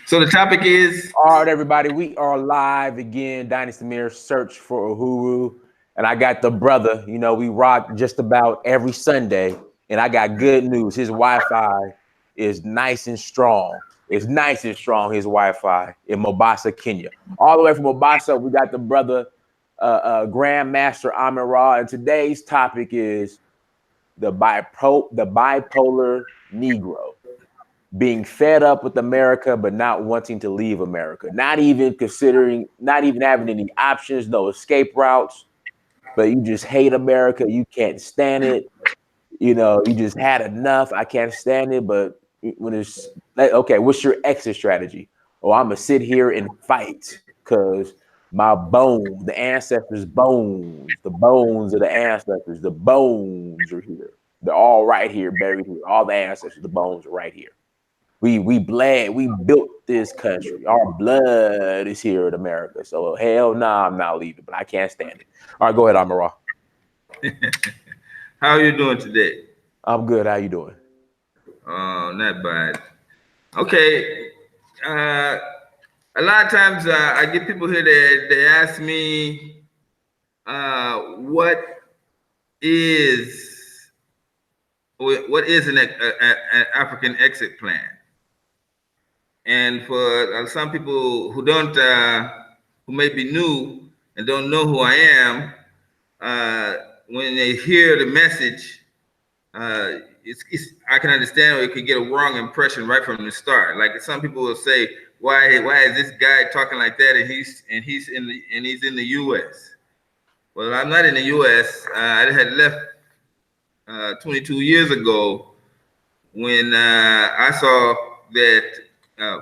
So the topic is. All right, everybody, we are live again. Dynasty Mirror search for Uhuru. And I got the brother, you know, we rock just about every Sunday. And I got good news. His Wi-Fi is nice and strong. It's nice and strong, his Wi-Fi in Mombasa, Kenya. All the way from Mombasa, we got the brother, Grandmaster Rahh. And today's topic is the bipolar Negro. Being fed up with America, but not wanting to leave America, not even having any options, no escape routes, but you just hate America. You can't stand it. You know, you just had enough. I can't stand it. But when it's like, okay, what's your exit strategy? Oh, I'm gonna sit here and fight because my bones, the ancestors' bones, the bones of the ancestors, the bones are here. They're all right here, buried here. All the ancestors, the bones are right here. We bled, we built this country. Our blood is here in America. So hell nah, I'm not leaving, but I can't stand it. All right, go ahead, Rahh. How are you doing today? I'm good. How you doing? Not bad. Okay. A lot of times I get people here that they ask me, what is an African exit plan? And for some people who who may be new and don't know who I am, when they hear the message, I can understand, or it could get a wrong impression right from the start. Like some people will say, "Why is this guy talking like that?" And he's in the U.S. Well, I'm not in the U.S. I had left 22 years ago when I saw that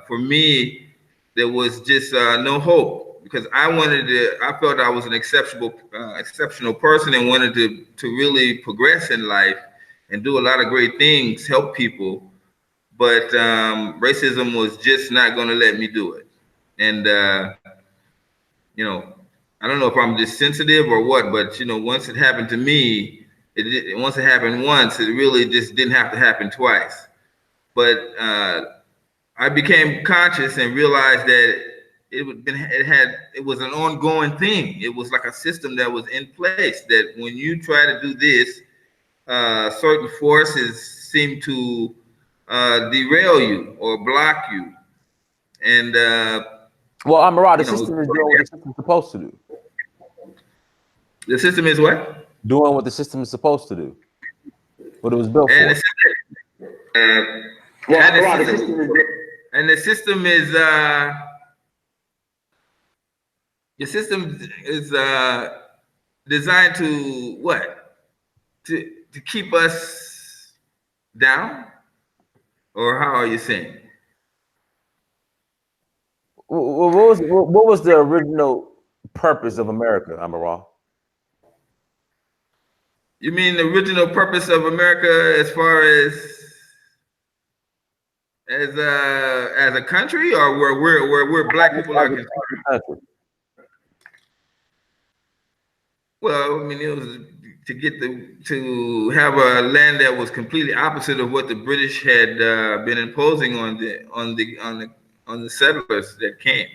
for me there was just no hope, because I felt I was an exceptional person and wanted to really progress in life and do a lot of great things, help people, but racism was just not going to let me do it. And you know, I don't know if I'm just sensitive or what, but once it happened to me, once it happened once, it really just didn't have to happen twice. But I became conscious and realized that it was an ongoing thing. It was like a system that was in place, that when you try to do this, certain forces seem to derail you or block you. And well, Rahh, the system is doing what the system is supposed to do. The system is what? Doing what the system is supposed to do. What it was built for. And the system is designed to what? To keep us down? Or how are you saying? What was the original purpose of America, Rahh? You mean the original purpose of America as far as a country, or where black people are concerned? Well, I mean, it was to have a land that was completely opposite of what the British had been imposing on the settlers that came.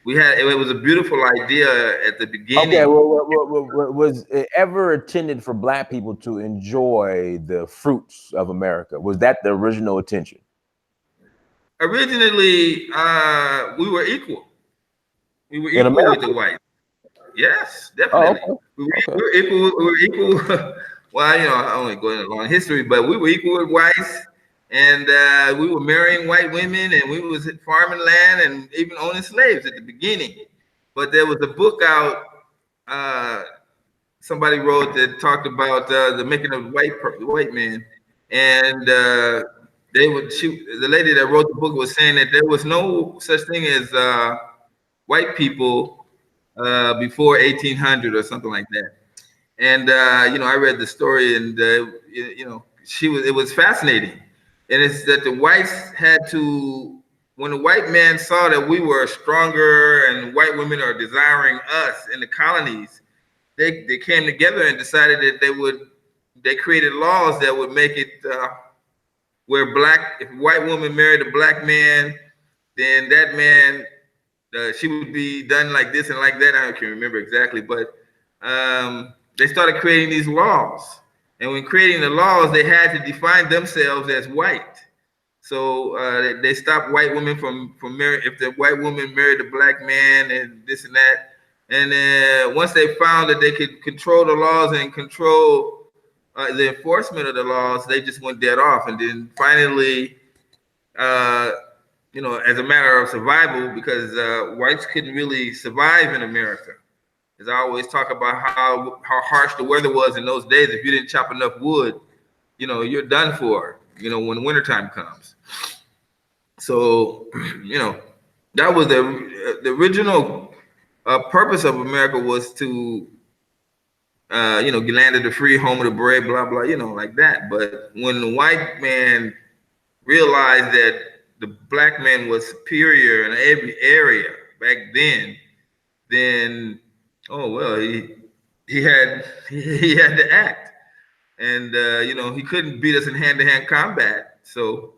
It was a beautiful idea at the beginning. Okay, was it ever intended for black people to enjoy the fruits of America? Was that the original intention? Originally, we were equal. We were equal with the whites. Yes, definitely. Oh, okay. We were equal. We were equal. Well, I only go into long history, but we were equal with whites, and we were marrying white women, and we was farming land, and even owning slaves at the beginning. But there was a book out somebody wrote that talked about the making of the white man, and the lady that wrote the book was saying that there was no such thing as white people before 1800 or something like that. And I read the story, and it was fascinating. And it's that the whites had to, when the white man saw that we were stronger and white women are desiring us in the colonies, they came together and decided that they created laws that would make it where if a white woman married a black man, then that man, she would be done like this and like that. I can't remember exactly, but they started creating these laws. And when creating the laws, they had to define themselves as white. So they stopped white women from marrying. If the white woman married a black man and this and that, and then once they found that they could control the laws and control the enforcement of the laws, they just went dead off. And then finally, as a matter of survival, because whites couldn't really survive in America. As I always talk about how harsh the weather was in those days. If you didn't chop enough wood, you're done for, when wintertime comes. So, that was the original purpose of America, was to, land of the free, home of the brave, blah, blah, like that. But when the white man realized that the black man was superior in every area back then, oh, well, he had to act. And, he couldn't beat us in hand-to-hand combat. So,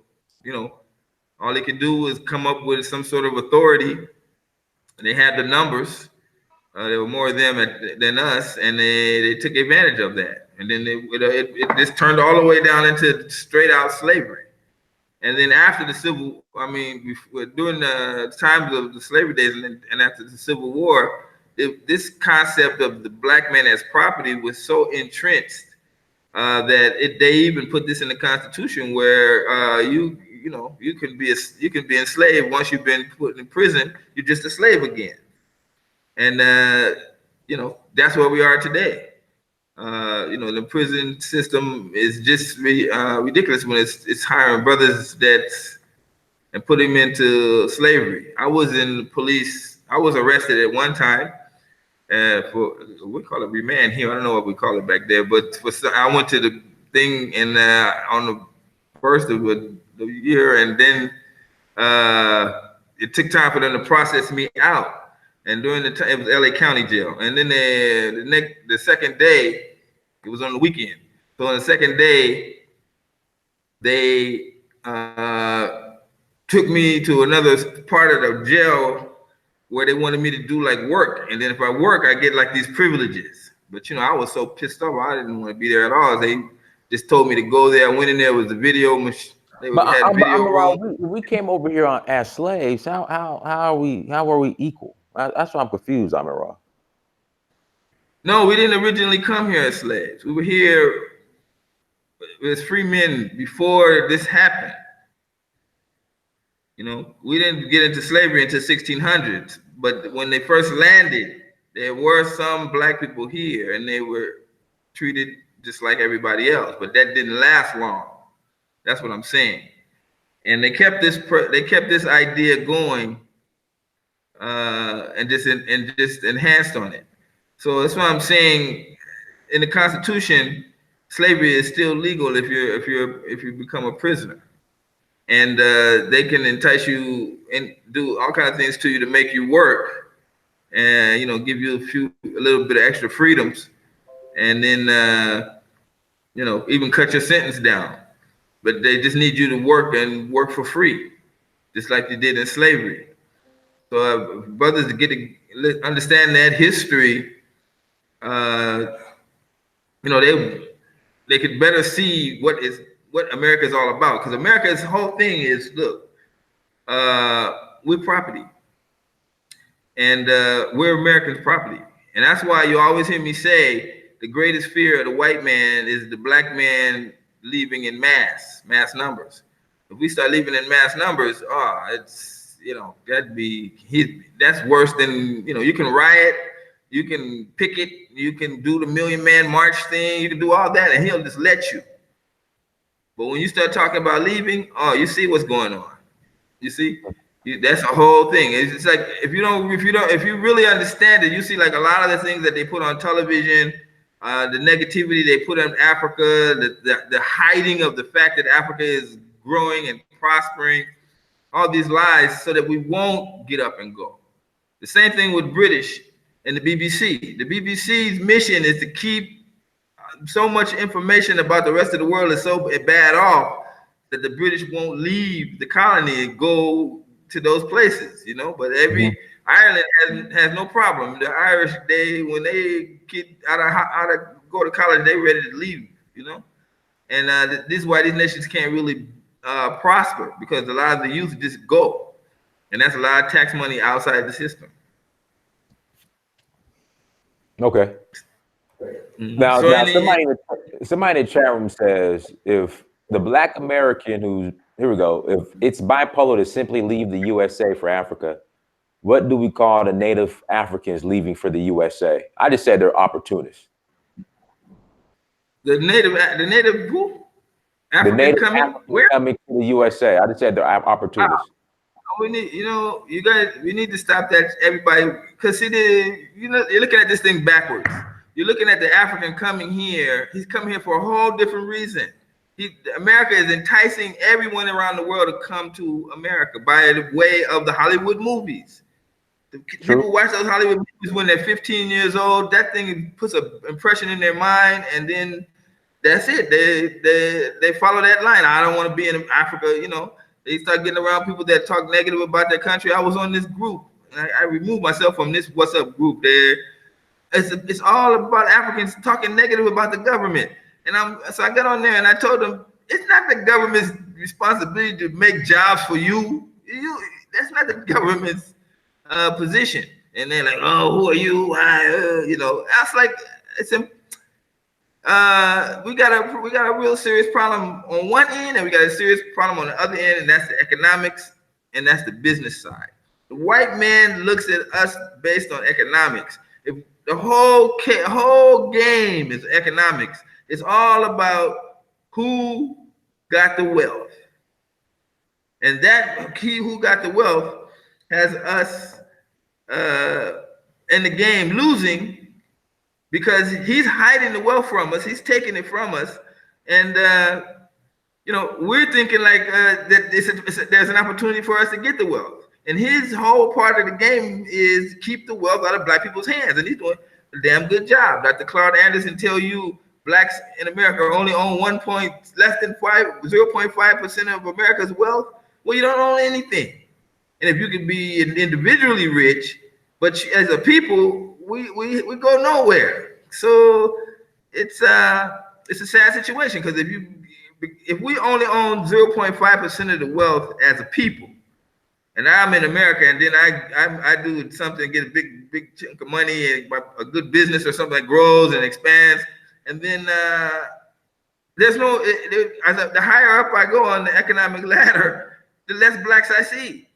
all he could do was come up with some sort of authority. And they had the numbers. There were more of them than us, and they took advantage of that. And then it just turned all the way down into straight out slavery. And then after during the times of the slavery days and after the Civil War, this concept of the black man as property was so entrenched that they even put this in the Constitution, where you can be enslaved. Once you've been put in prison, you're just a slave again. And that's where we are today. The prison system is just ridiculous when it's hiring brothers and put them into slavery. I was in the police. I was arrested at one time for, we call it remand here. I don't know what we call it back there, but I went to the thing on the first of the year, and then it took time for them to process me out. And during the time, it was LA County Jail. And then the second day, it was on the weekend. So on the second day, they took me to another part of the jail where they wanted me to do like work. And then if I work, I get like these privileges. But I was so pissed off, I didn't want to be there at all. They just told me to go there. I went in there, with the video machine. We came over here as slaves. How are we equal? That's why I'm confused, Rahh. No, we didn't originally come here as slaves. We were here as free men before this happened. We didn't get into slavery until 1600s. But when they first landed, there were some black people here, and they were treated just like everybody else. But that didn't last long. That's what I'm saying. And they kept this idea going, and just enhanced on it. So that's why I'm saying, in the Constitution, slavery is still legal if you become a prisoner, and they can entice you and do all kinds of things to you to make you work, and give you a little bit of extra freedoms, and then even cut your sentence down. But they just need you to work for free, just like they did in slavery. So brothers get to understand that history, they could better see what America is all about. Because America's whole thing is, look, we're property, and we're Americans' property. And that's why you always hear me say the greatest fear of the white man is the black man leaving in mass numbers. If we start leaving in mass numbers, it's that's worse than, you can riot, you can picket, you can do the Million Man March thing, you can do all that, and he'll just let you. But when you start talking about leaving, you see what's going on. You see, that's a whole thing. It's just like, if you really understand it, you see like a lot of the things that they put on television, the negativity they put on Africa, the hiding of the fact that Africa is growing and prospering, all these lies so that we won't get up and go. The same thing with British and the BBC. The BBC's mission is to keep so much information about the rest of the world is so bad off that the British won't leave the colony and go to those places, you know. But every Ireland has no problem. The Irish, when they get out of go to college, they ready to leave, you know. And this is why these nations can't really prosper, because a lot of the youth just go, and that's a lot of tax money outside the system. Okay. Now, So somebody in the chat room says, if the Black American here we go, if it's bipolar to simply leave the USA for Africa, what do we call the native Africans leaving for the USA? I just said they're opportunists. The native who? African the native coming African where? coming to the USA. I just said they're opportunists. We need, you guys, we need to stop that, everybody, because you're looking at this thing backwards. You're looking at the African coming here. He's coming here for a whole different reason. America is enticing everyone around the world to come to America by the way of the Hollywood movies. People watch those Hollywood movies when they're 15 years old. That thing puts an impression in their mind, and then that's it. They follow that line. I don't want to be in Africa, you know. They start getting around people that talk negative about their country. I was on this group, and I removed myself from this What's Up group. It's all about Africans talking negative about the government. And so I got on there and I told them, it's not the government's responsibility to make jobs for you. That's not the government's position. And they're like, oh, who are you? Why? You know, I was like, we got a real serious problem on one end, and we got a serious problem on the other end, and that's the economics, and that's the business side. The white man looks at us based on economics. If the whole game is economics, it's all about who got the wealth, and that who got the wealth has us in the game losing, because he's hiding the wealth from us. He's taking it from us. And, we're thinking like that there's an opportunity for us to get the wealth. And his whole part of the game is keep the wealth out of Black people's hands. And he's doing a damn good job. Dr. Claude Anderson tell you Blacks in America only own 0.5% of America's wealth. Well, you don't own anything. And if you can be individually rich, but as a people, we go nowhere. So it's a sad situation, because if we only own 0.5% of the wealth as a people, and I'm in America, and then I do something, get a big chunk of money, and a good business or something that grows and expands, and then there's no the higher up I go on the economic ladder, the less Blacks I see.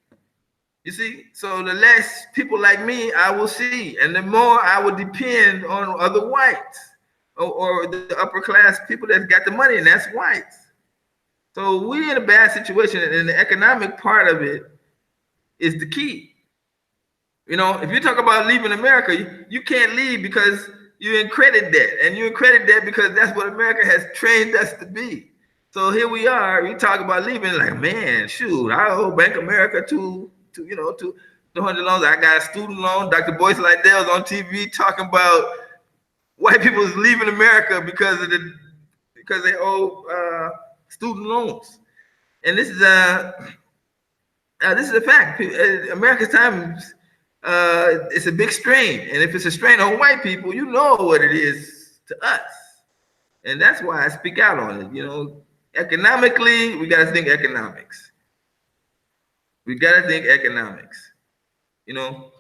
You see, so the less people like me I will see, and the more I will depend on other whites or the upper class people that's got the money, and that's whites. So we're in a bad situation, and the economic part of it is the key. You know, if you talk about leaving America, you can't leave because you're in credit debt, and you're in credit debt because that's what America has trained us to be. So here we are, we talk about leaving, like, man, shoot, I owe Bank of America to 200 loans. I got a student loan. Dr. Boyce Lydell was on TV talking about white people is leaving America because they owe student loans. And this is a fact. America's times, it's a big strain, and if it's a strain on white people, you know what it is to us, and that's why I speak out on it. You know, economically, we got to think economics. We got to think economics, you know.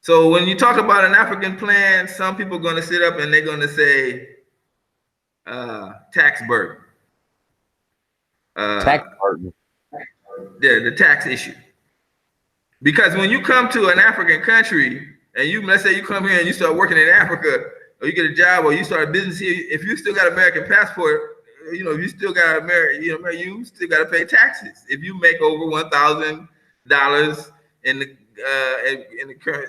So when you talk about an African plan, some people are going to sit up and they're going to say tax burden. Tax burden. The tax issue. Because when you come to an African country, and let's say you come here and you start working in Africa, or you get a job, or you start a business here, if you still got an American passport, you know, you still got you still got to pay taxes. If you make over $1,000 in the current,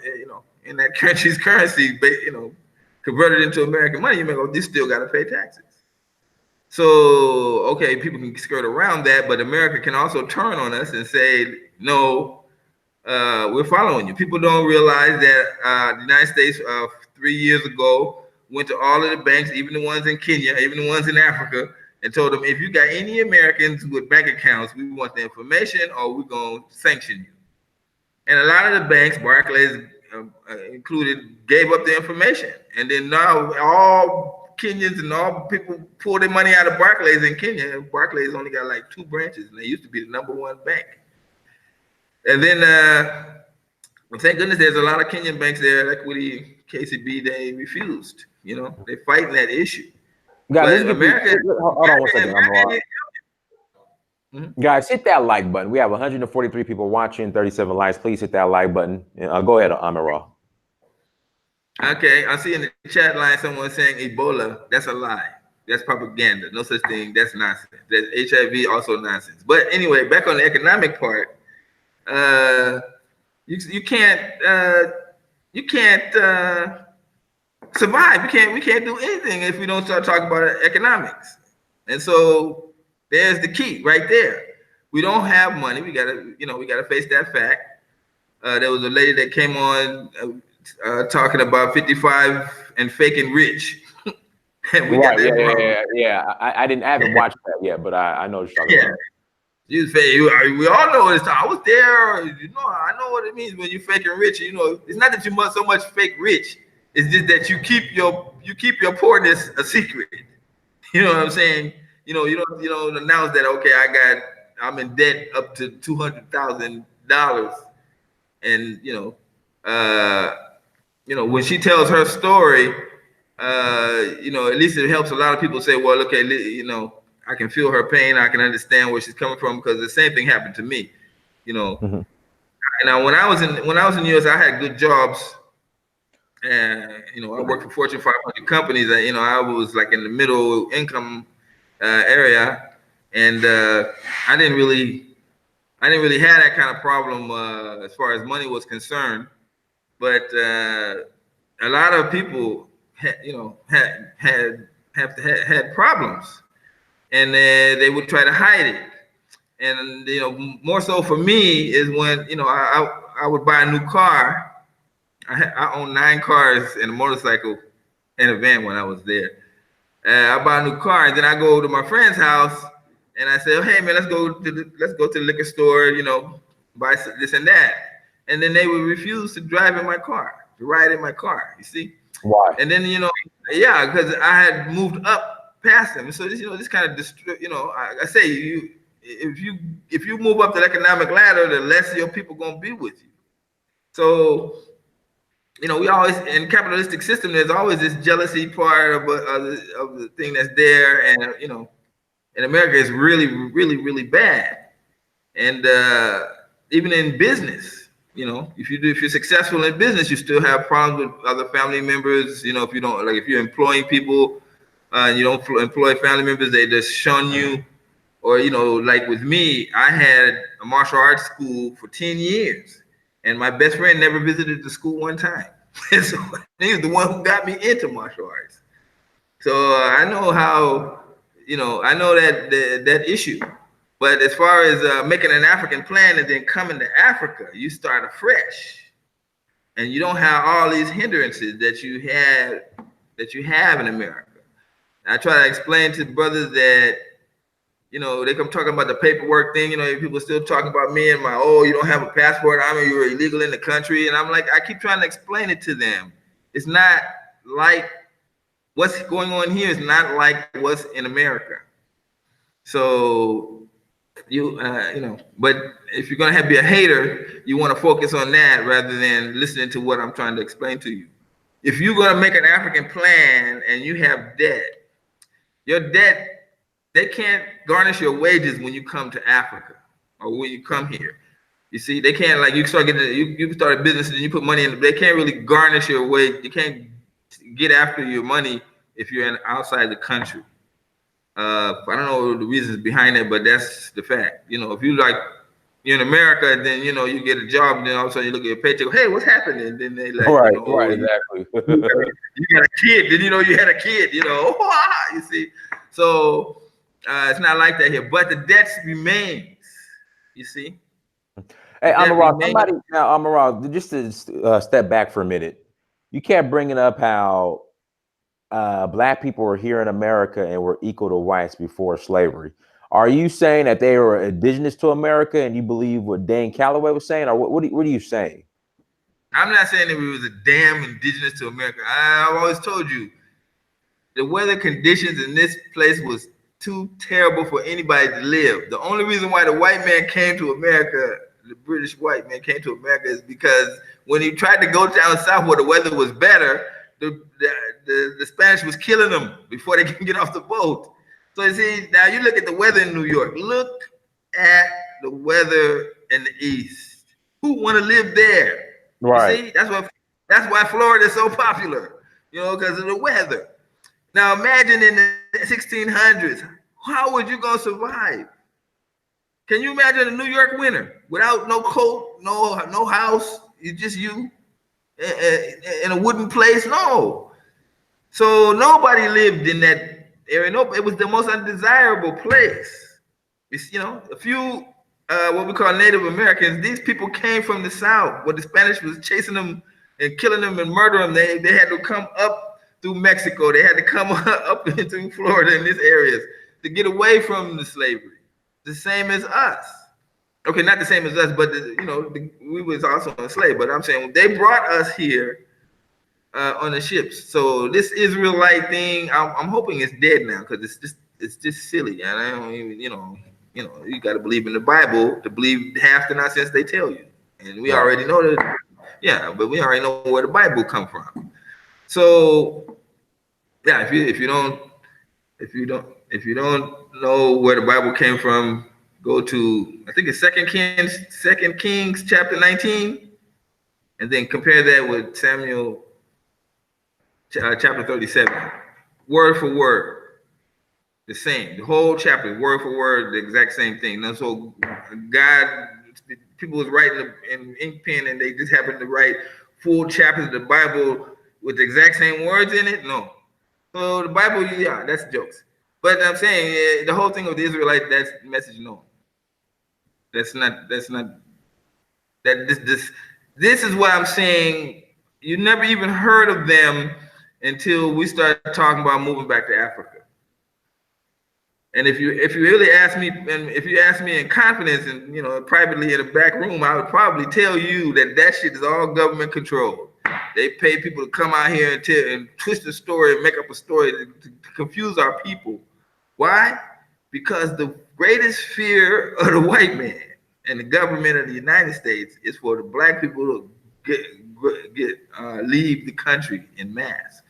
in that country's currency, converted into American money, you still got to pay taxes. So, okay, people can skirt around that, but America can also turn on us and say, no, we're following you. People don't realize that the United States 3 years ago went to all of the banks, even the ones in Kenya, even the ones in Africa, and told them, if you got any Americans with bank accounts, we want the information or we're going to sanction you. And a lot of the banks, Barclays included, gave up the information. And then now all Kenyans and all people pull their money out of Barclays in Kenya. Barclays only got like 2 branches, and they used to be the #1 bank. And then, well, thank goodness there's a lot of Kenyan banks there, Equity, KCB, they refused. They're fighting that issue. Guys, but America, hold on one second. Guys, hit that like button. We have 143 people watching, 37 likes. Please hit that like button. Go ahead, Rahh. Okay, I see in the chat line someone saying Ebola. That's a lie. That's propaganda. No such thing. That's nonsense. That's HIV, also nonsense. But anyway, back on the economic part, you can't survive. We can't do anything if we don't start talking about economics. And so there's the key right there. We don't have money. We gotta face that fact. There was a lady that came on talking about 55 and faking rich. And we got that yeah. I haven't watched that yet, but I know what you're talking about. You say we all know this. I was there. I know what it means when you're faking rich. It's not that you must so much fake rich. It's just that you keep your poorness a secret. You know what I'm saying? You don't announce that. Okay, I'm in debt up to $200,000, and when she tells her story, at least it helps a lot of people say, well, okay, I can feel her pain. I can understand where she's coming from, because the same thing happened to me. Mm-hmm. Now, when I was in the U.S., I had good jobs, and I worked for Fortune 500 companies. I was like in the middle income area, and I didn't really have that kind of problem as far as money was concerned. But a lot of people had problems, and they would try to hide it. And more so for me is when I would buy a new car. I owned 9 cars and a motorcycle and a van when I was there. I buy a new car, and then I go to my friend's house, and I say, oh, hey man, let's go to the liquor store, buy this and that. And then they would refuse to drive in my car, to ride in my car. You see? Why? And then because I had moved up past them. So this kind of I say if you move up the economic ladder, the less your people gonna be with you. So we always, in capitalistic system, there's always this jealousy part of the thing that's there, and in America it's really, really, really bad. And even in business, if you're successful in business, you still have problems with other family members. If you're employing people and you don't employ family members, they just shun you. Or like with me, I had a martial arts school for 10 years. And my best friend never visited the school one time. So he was the one who got me into martial arts. So I know how, I know that issue. But as far as making an African plan and then coming to Africa, you start afresh. And you don't have all these hindrances that you have in America. I try to explain to brothers that they come talking about the paperwork thing. People still talking about me and you don't have a passport. You're illegal in the country. And I'm like, I keep trying to explain it to them. It's not like what's going on here is not like what's in America. So but if you're gonna be a hater, you want to focus on that rather than listening to what I'm trying to explain to you. If you're gonna make an African plan and you have debt, your debt, they can't garnish your wages when you come to Africa or when you come here. You see, they can't, like, you start you start a business and you put money in, they can't really garnish your wage. You can't get after your money if you're outside the country. I don't know the reasons behind it, but that's the fact. If you're in America, then you get a job, and then all of a sudden you look at your paycheck, hey, what's happening? And then they like, right, exactly. you got a kid, then you had a kid, you see. So it's not like that here, but the debt remains. You see. Hey, Rahh, just to step back for a minute, you kept bringing up how Black people were here in America and were equal to whites before slavery. Are you saying that they were indigenous to America and you believe what Dane Calloway was saying, or what are you saying? I'm not saying that we was a damn indigenous to America. I've always told you the weather conditions in this place was too terrible for anybody to live. The only reason why the white man came to America, the British white man came to America, is because when he tried to go down south where the weather was better, the Spanish was killing them before they can get off the boat. So you see, now you look at the weather in New York. Look at the weather in the East. Who want to live there? Right. You see, that's why Florida is so popular, because of the weather. Now imagine in the 1600s, how would you gonna survive? Can you imagine a New York winter without no coat, no house? It's just you in a wooden place? No. So nobody lived in that area. No, it was the most undesirable place. It's, a few what we call Native Americans. These people came from the South, where the Spanish was chasing them and killing them and murdering them. They had to come up through Mexico. They had to come up into Florida in these areas to get away from the slavery. The same as us. Okay, not the same as us, but we was also enslaved. But I'm saying they brought us here on the ships. So this Israelite thing, I'm hoping it's dead now, because it's just silly. And I don't even, you got to believe in the Bible to believe half the nonsense they tell you. And we already know that. Yeah, but we already know where the Bible come from. So yeah, if you don't know where the Bible came from, go to, I think it's Second Kings chapter 19, and then compare that with Samuel chapter 37, word for word, the same. The whole chapter, word for word, the exact same thing. And so people was writing in ink pen, and they just happened to write full chapters of the Bible with the exact same words in it. No. So the Bible, yeah, that's jokes. But I'm saying the whole thing of the Israelite, that's the message. No, that's not that this is why I'm saying you never even heard of them until we started talking about moving back to Africa. And if you really ask me, and if you ask me in confidence and privately in a back room, I would probably tell you that shit is all government controlled. They pay people to come out here and twist the story and make up a story to confuse our people. Why? Because the greatest fear of the white man and the government of the United States is for the black people to leave the country in mass,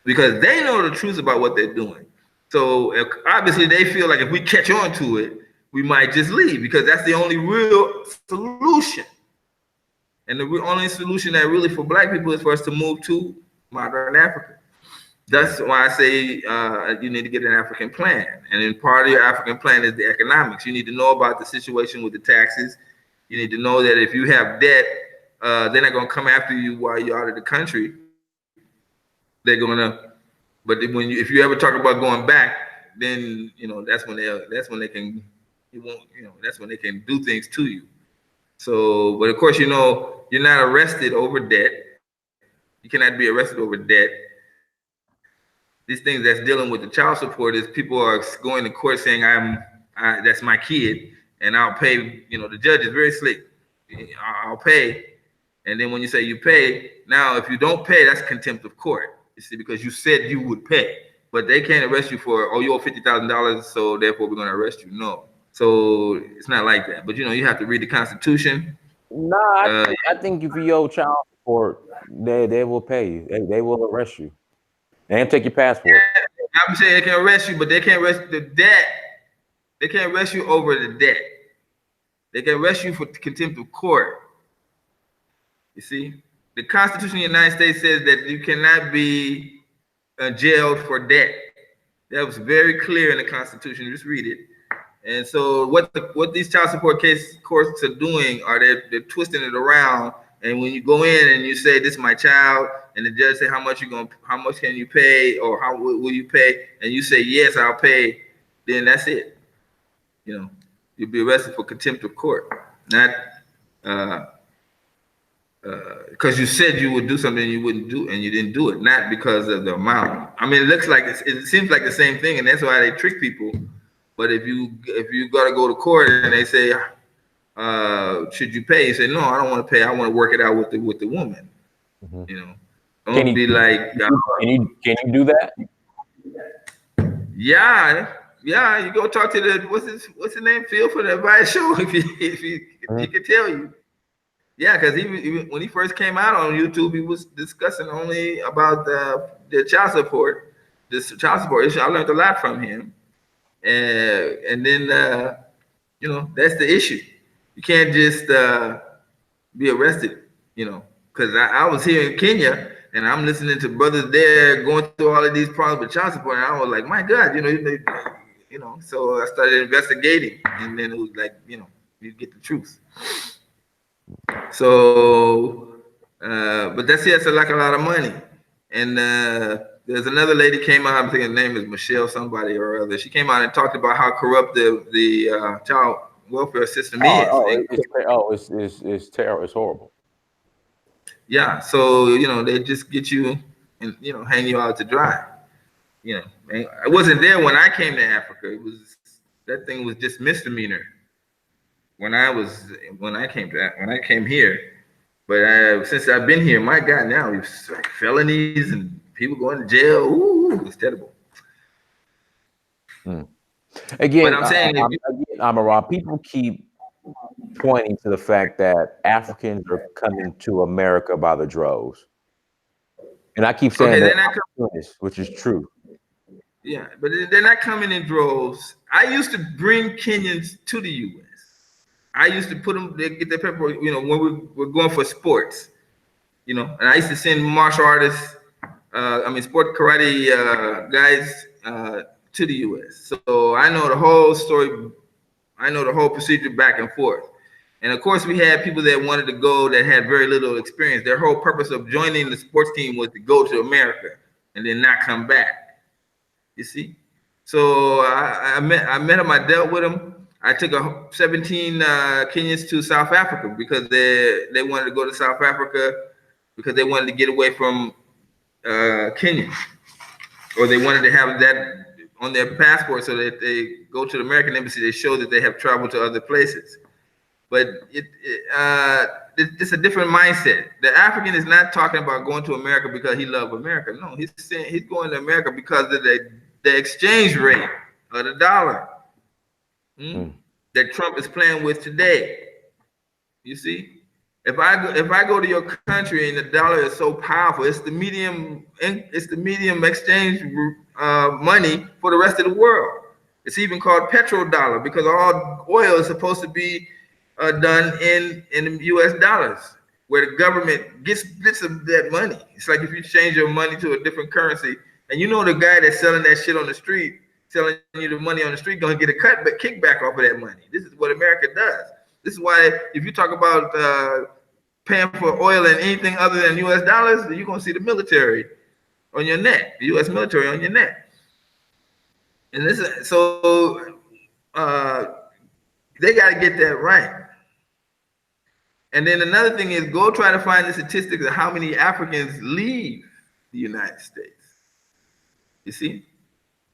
because they know the truth about what they're doing. So obviously they feel like if we catch on to it, we might just leave, because that's the only real solution. And the only solution that really for black people is for us to move to modern Africa. That's why I say you need to get an African plan. And then part of your African plan is the economics. You need to know about the situation with the taxes. You need to know that if you have debt, they're not going to come after you while you're out of the country. They're going to, but if you ever talk about going back, then that's when they can do things to you. So, but of course, you're not arrested over debt. You cannot be arrested over debt. These things that's dealing with the child support is people are going to court saying that's my kid and I'll pay. The judge is very slick. I'll pay, and then when you say you pay, now if you don't pay, that's contempt of court. You see, because you said you would pay, but they can't arrest you for you owe $50,000, so therefore we're going to arrest you. No, so it's not like that. But you have to read the Constitution. Nah, I think if you owe child support, they will pay you. They will arrest you. They can take your passport. Yeah, I'm saying they can arrest you, but they can't arrest the debt. They can't arrest you over the debt. They can arrest you for contempt of court. You see, the Constitution of the United States says that you cannot be jailed for debt. That was very clear in the Constitution. Just read it. And so what these child support courts are doing are they're twisting it around. And when you go in and you say, this is my child, and the judge say, how much can you pay, or how will you pay? And you say, yes, I'll pay. Then that's it. You'll be arrested for contempt of court. Not because you said you would do something you wouldn't do, and you didn't do it. Not because of the amount. I mean, it seems like the same thing, and that's why they trick people But if you got to go to court and they say, should you pay? You say, no, I don't want to pay. I want to work it out with the woman. Mm-hmm. You know, Can don't you be like, can you do that? yeah, yeah. You go talk to the what's his name, Phil, for the advice show. If he could tell you. Yeah, because when he first came out on YouTube, he was discussing only about the child support, this child support issue. I learned a lot from him, and then you know, that's the issue. You can't just be arrested, you know, because I was here in Kenya and I'm listening to brothers there going through all of these problems with child support, and I was like, my God, you know, you know. So I started investigating, and then it was like, you know, you get the truth. So, but that's it. It's like a lot of money. And there's another lady came out. I'm thinking her name is Michelle somebody or other. She came out and talked about how corrupt the child welfare system is. It's terrible. It's horrible. Yeah. So you know they just get you and you know hang you out to dry. You know, I wasn't there when I came to Africa. It was that thing was just misdemeanor when I came here. But since I've been here, my God, now it's like felonies and people going to jail. Ooh, it's terrible. Again, but I'm saying, Amaral, people keep pointing to the fact that Africans are coming to America by the droves. And I keep saying that, which is true. Yeah, but they're not coming in droves. I used to bring Kenyans to the U.S. I used to put them, they get their paperwork, you know, when we were going for sports, you know, and I used to send martial artists, sport karate guys to the U.S. So I know the whole story. I know the whole procedure back and forth. And of course, we had people that wanted to go that had very little experience. Their whole purpose of joining the sports team was to go to America and then not come back. You see? So I met him. I dealt with him. I took 17 Kenyans to South Africa because they wanted to go to South Africa because they wanted to get away from Kenya, or they wanted to have that on their passport so that they go to the American embassy. They show that they have traveled to other places. But it's a different mindset. The African is not talking about going to America because he loves America. No, he's saying he's going to America because of the exchange rate of the dollar that Trump is playing with today. You see, if I go to your country and the dollar is so powerful, it's the medium exchange money for the rest of the world. It's even called petrodollar because all oil is supposed to be done in U.S. dollars, where the government gets bits of that money. It's like if you change your money to a different currency, and you know the guy that's selling that shit on the street, selling you the money on the street, gonna get a kickback off of that money. This is what America does. This is why if you talk about paying for oil and anything other than U.S. dollars, you're gonna see the military on your neck, the U.S. military on your neck. And this is so they got to get that right. And then another thing is go try to find the statistics of how many Africans leave the United States. You see?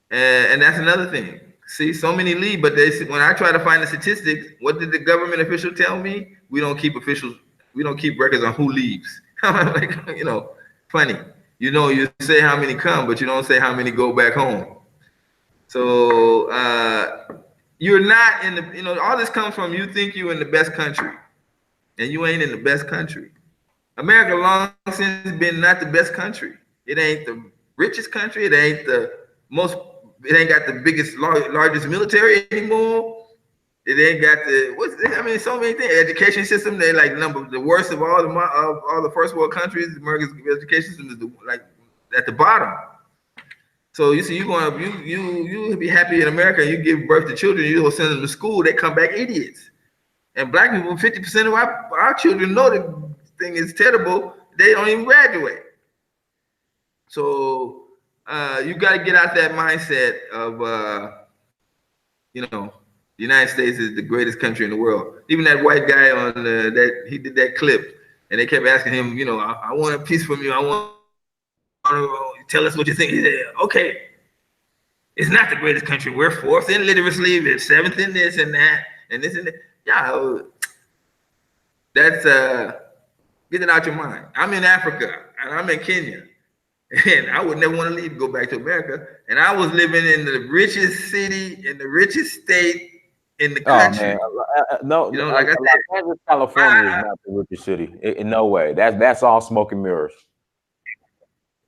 And that's another thing. See, so many leave, but when I try to find the statistics, what did the government official tell me? We don't keep records on who leaves. Like, you know, funny. You know, you say how many come, but you don't say how many go back home. So you're not in the, you know, all this comes from you think you're in the best country. And you ain't in the best country. America long since been not the best country. It ain't the richest country. It ain't got the biggest, largest military anymore. It ain't got so many things. Education system, they like the worst of all the first world countries. America's education system is like at the bottom. So you see, you be happy in America. You give birth to children. You go send them to school. They come back idiots. And black people, 50% of our children know the thing is terrible. They don't even graduate. So you got to get out that mindset of, the United States is the greatest country in the world. Even that white guy on he did that clip, and they kept asking him, I want a piece from you. I want to tell us what you think. He said, okay. It's not the greatest country. We're fourth in literacy, we're seventh in this and that, and this and that. Yeah, that's get it out your mind. I'm in Africa and I'm in Kenya, and I would never want to leave and go back to America. And I was living in the richest city in the richest state in the Oh country. man, no, You know, like I Los said, Angeles, California is not the richest city in no way. That's all smoke and mirrors.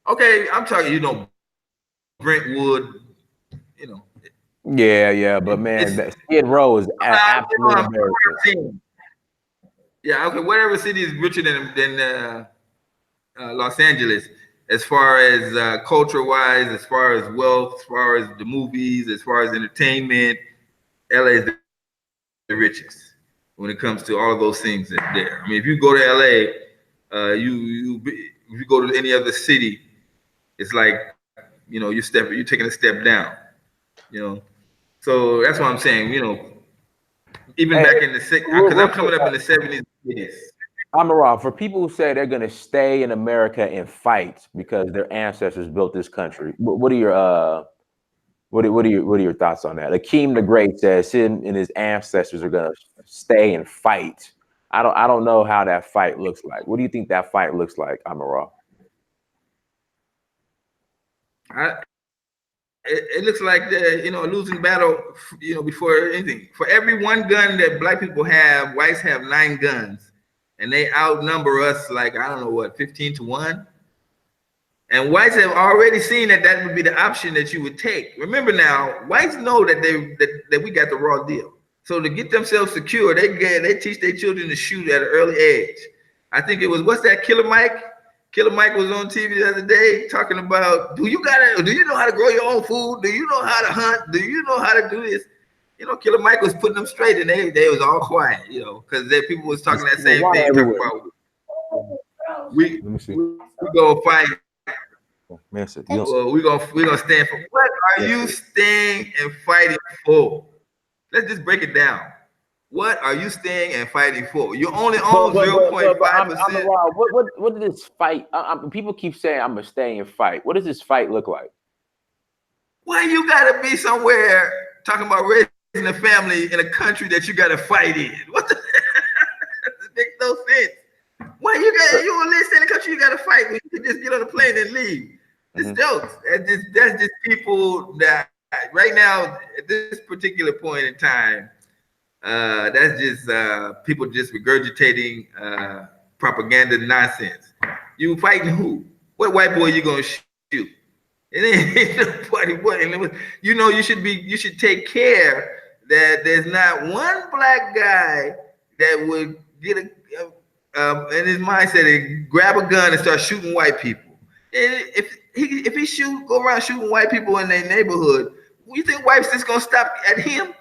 okay, I'm talking, you know, Brentwood, you know. Yeah, but man, Skid Row is absolutely embarrassing. Yeah, okay, whatever city is richer than Los Angeles, as far as culture wise, as far as wealth, as far as the movies, as far as entertainment, LA is the richest when it comes to all of those things that there. I mean, if you go to LA, if you go to any other city, it's like, you know, you're taking a step down, you know. So that's what I'm saying, you know. Even back in the because I'm coming up in the 70s, 80s. Rahh, for people who say they're going to stay in America and fight because their ancestors built this country, what are your thoughts on that? Akeem the Great says him and his ancestors are going to stay and fight. I don't know how that fight looks like. What do you think that fight looks like, Rahh? It looks like a losing battle, you know, before anything. For every one gun that black people have, whites have 9 guns, and they outnumber us like, I don't know what, 15-1. And whites have already seen that would be the option that you would take. Remember now, whites know that that we got the raw deal. So to get themselves secure, they teach their children to shoot at an early age. I think it was, what's that, Killer Mike? Killer Mike was on TV the other day talking about, do you know how to grow your own food? Do you know how to hunt? Do you know how to do this? You know, Killer Mike was putting them straight, and they was all quiet, you know, because people was talking that same thing, talking about we gonna fight. We're gonna stand for. What are you staying and fighting for? Let's just break it down. What are you staying and fighting for? You only own 0.5%. What does this fight? People keep saying I'm gonna stay and fight. What does this fight look like? Why you gotta be somewhere talking about raising a family in a country that you gotta fight in? What the? It makes no sense. Why you want to stay in a country you gotta fight when you can just get on a plane and leave? It's jokes. That's just people that right now at this particular point in time. That's just people just regurgitating propaganda nonsense. You fighting who? What white boy you gonna shoot? It ain't nobody. What? You know, you should take care that there's not one black guy that would get in his mindset and grab a gun and start shooting white people. And if he go around shooting white people in their neighborhood, you think whites just gonna stop at him?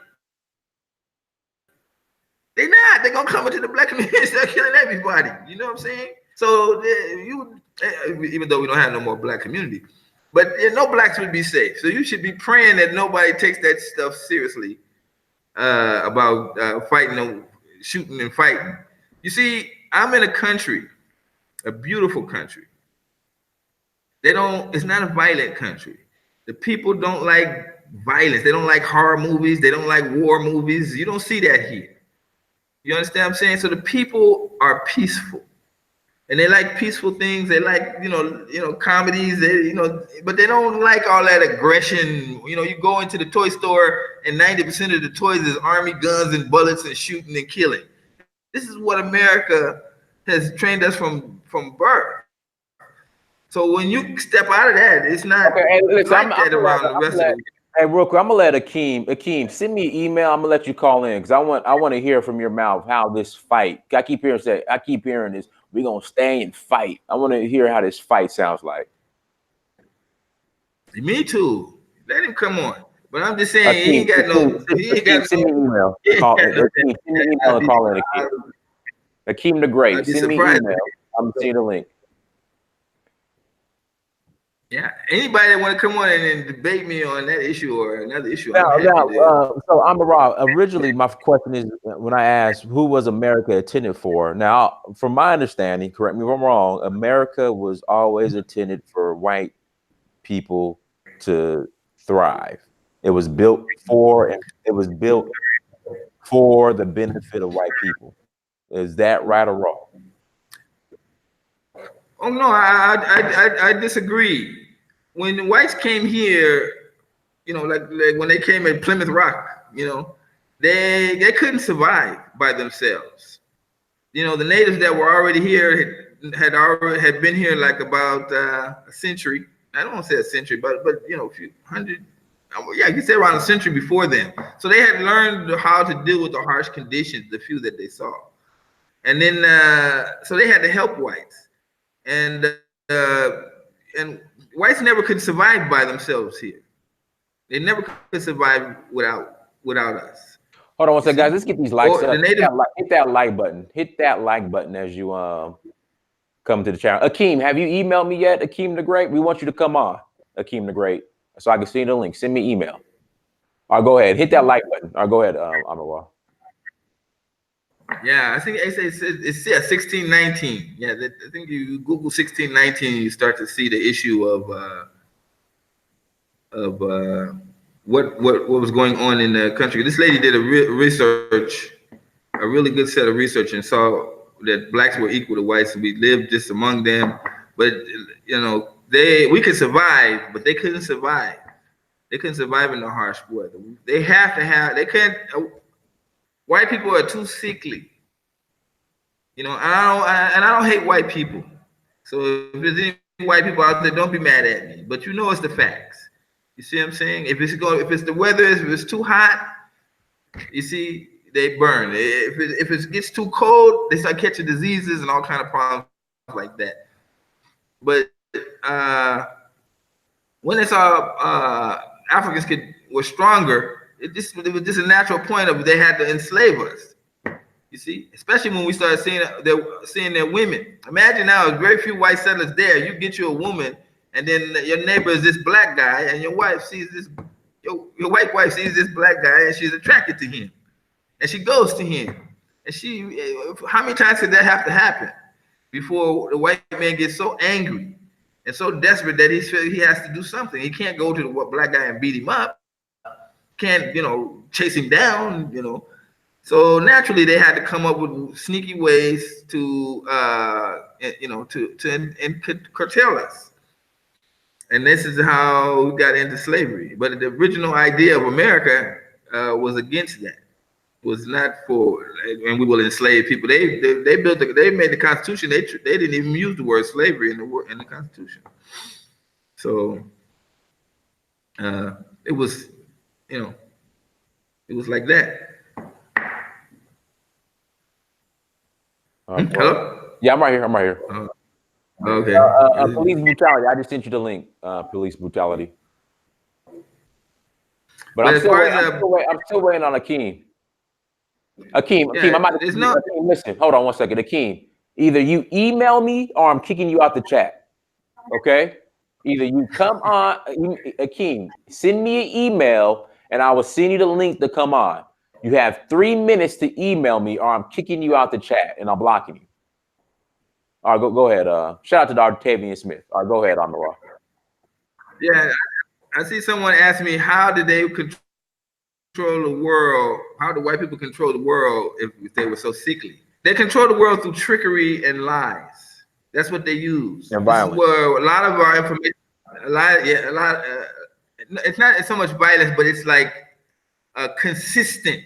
They're not. They're gonna come into the black community and start killing everybody. You know what I'm saying? So even though we don't have no more black community, but no blacks would be safe. So you should be praying that nobody takes that stuff seriously about fighting, shooting and fighting. You see, I'm in a country, a beautiful country. It's not a violent country. The people don't like violence. They don't like horror movies. They don't like war movies. You don't see that here. You understand what I'm saying? So the people are peaceful, and they like peaceful things. They like, comedies. But they don't like all that aggression. You know, you go into the toy store, and 90% of the toys is army guns and bullets and shooting and killing. This is what America has trained us from birth. So when you step out of that, it's not like that around the rest of the world. Hey, real quick, I'm gonna let Akeem, send me an email. I'm gonna let you call in because I want to hear from your mouth how this fight. I keep hearing this. We're gonna stay and fight. I want to hear how this fight sounds like. Me too. Let him come on. But I'm just saying, he ain't got no. Send me an email. Send me an email and call in, Akeem. Akeem the Great. Send me an email. I'm seeing the link. Yeah, anybody that want to come on and debate me on that issue or another issue. So I'm Rahh. Originally, my question is when I asked who was America intended for. Now, from my understanding, correct me if I'm wrong, America was always intended for white people to thrive. It was built for, and it was built for the benefit of white people. Is that right or wrong? Oh no, I disagree. When the whites came here, like when they came at Plymouth Rock, they couldn't survive by themselves. The natives that were already here had been here like about a century. I don't want to say a century, but a few hundred. Yeah, you could say around a century before them. So they had learned how to deal with the harsh conditions, the few that they saw, and then so they had to help whites, and and whites never could survive by themselves here. They never could survive without us. Hold on one second, guys. Let's get these likes up. The native, Hit that like button. Hit that like button as you come to the channel. Akeem, have you emailed me yet? Akeem the Great. We want you to come on, Akeem the Great, so I can see the link. Send me email. All right, go ahead. Hit that like button. All right, go ahead, Amarwa. Yeah, I think it's 1619. Yeah, I think you Google 1619, you start to see the issue of what was going on in the country. This lady did a really good set of research, and saw that blacks were equal to whites, and we lived just among them. But we could survive, but they couldn't survive. They couldn't survive in the harsh weather. They can't. White people are too sickly. And I don't hate white people. So if there's any white people out there, don't be mad at me. But it's the facts. You see what I'm saying? If it's the weather, if it's too hot, you see, they burn. If it gets too cold, they start catching diseases and all kind of problems like that. But when they saw Africans were stronger, it was just a natural point of they had to enslave us. You see, especially when we started seeing their women. Imagine now, there's very few white settlers there. You get you a woman, and then your neighbor is this black guy, and your wife sees this, your white wife sees this black guy, and she's attracted to him, and she goes to him. And how many times did that have to happen before the white man gets so angry and so desperate that he has to do something? He can't go to the black guy and beat him up. Can't chase him down. So naturally, they had to come up with sneaky ways to curtail us. And this is how we got into slavery. But the original idea of America was against that. Was not for, and we will enslave people. They made the Constitution. They didn't even use the word slavery in the Constitution. So it was, it was like that. Hello? Yeah, I'm right here. Okay. Police brutality. I just sent you the link. Police brutality. But I'm still waiting on Akeem. Akeem, I'm about to. Akeem, listen, hold on one second. Akeem, either you email me or I'm kicking you out the chat. Okay? Either you come on, Akeem, send me an email and I will send you the link to come on. You have 3 minutes to email me or I'm kicking you out the chat and I'm blocking you. All right, go ahead. Shout out to Octavian Smith. All right, go ahead, Amarwa. Yeah, I see someone ask me, how did they control the world? How do white people control the world if they were so sickly? They control the world through trickery and lies. That's what they use. And violence. This is where a lot of our information, it's not so much violence, but it's like consistent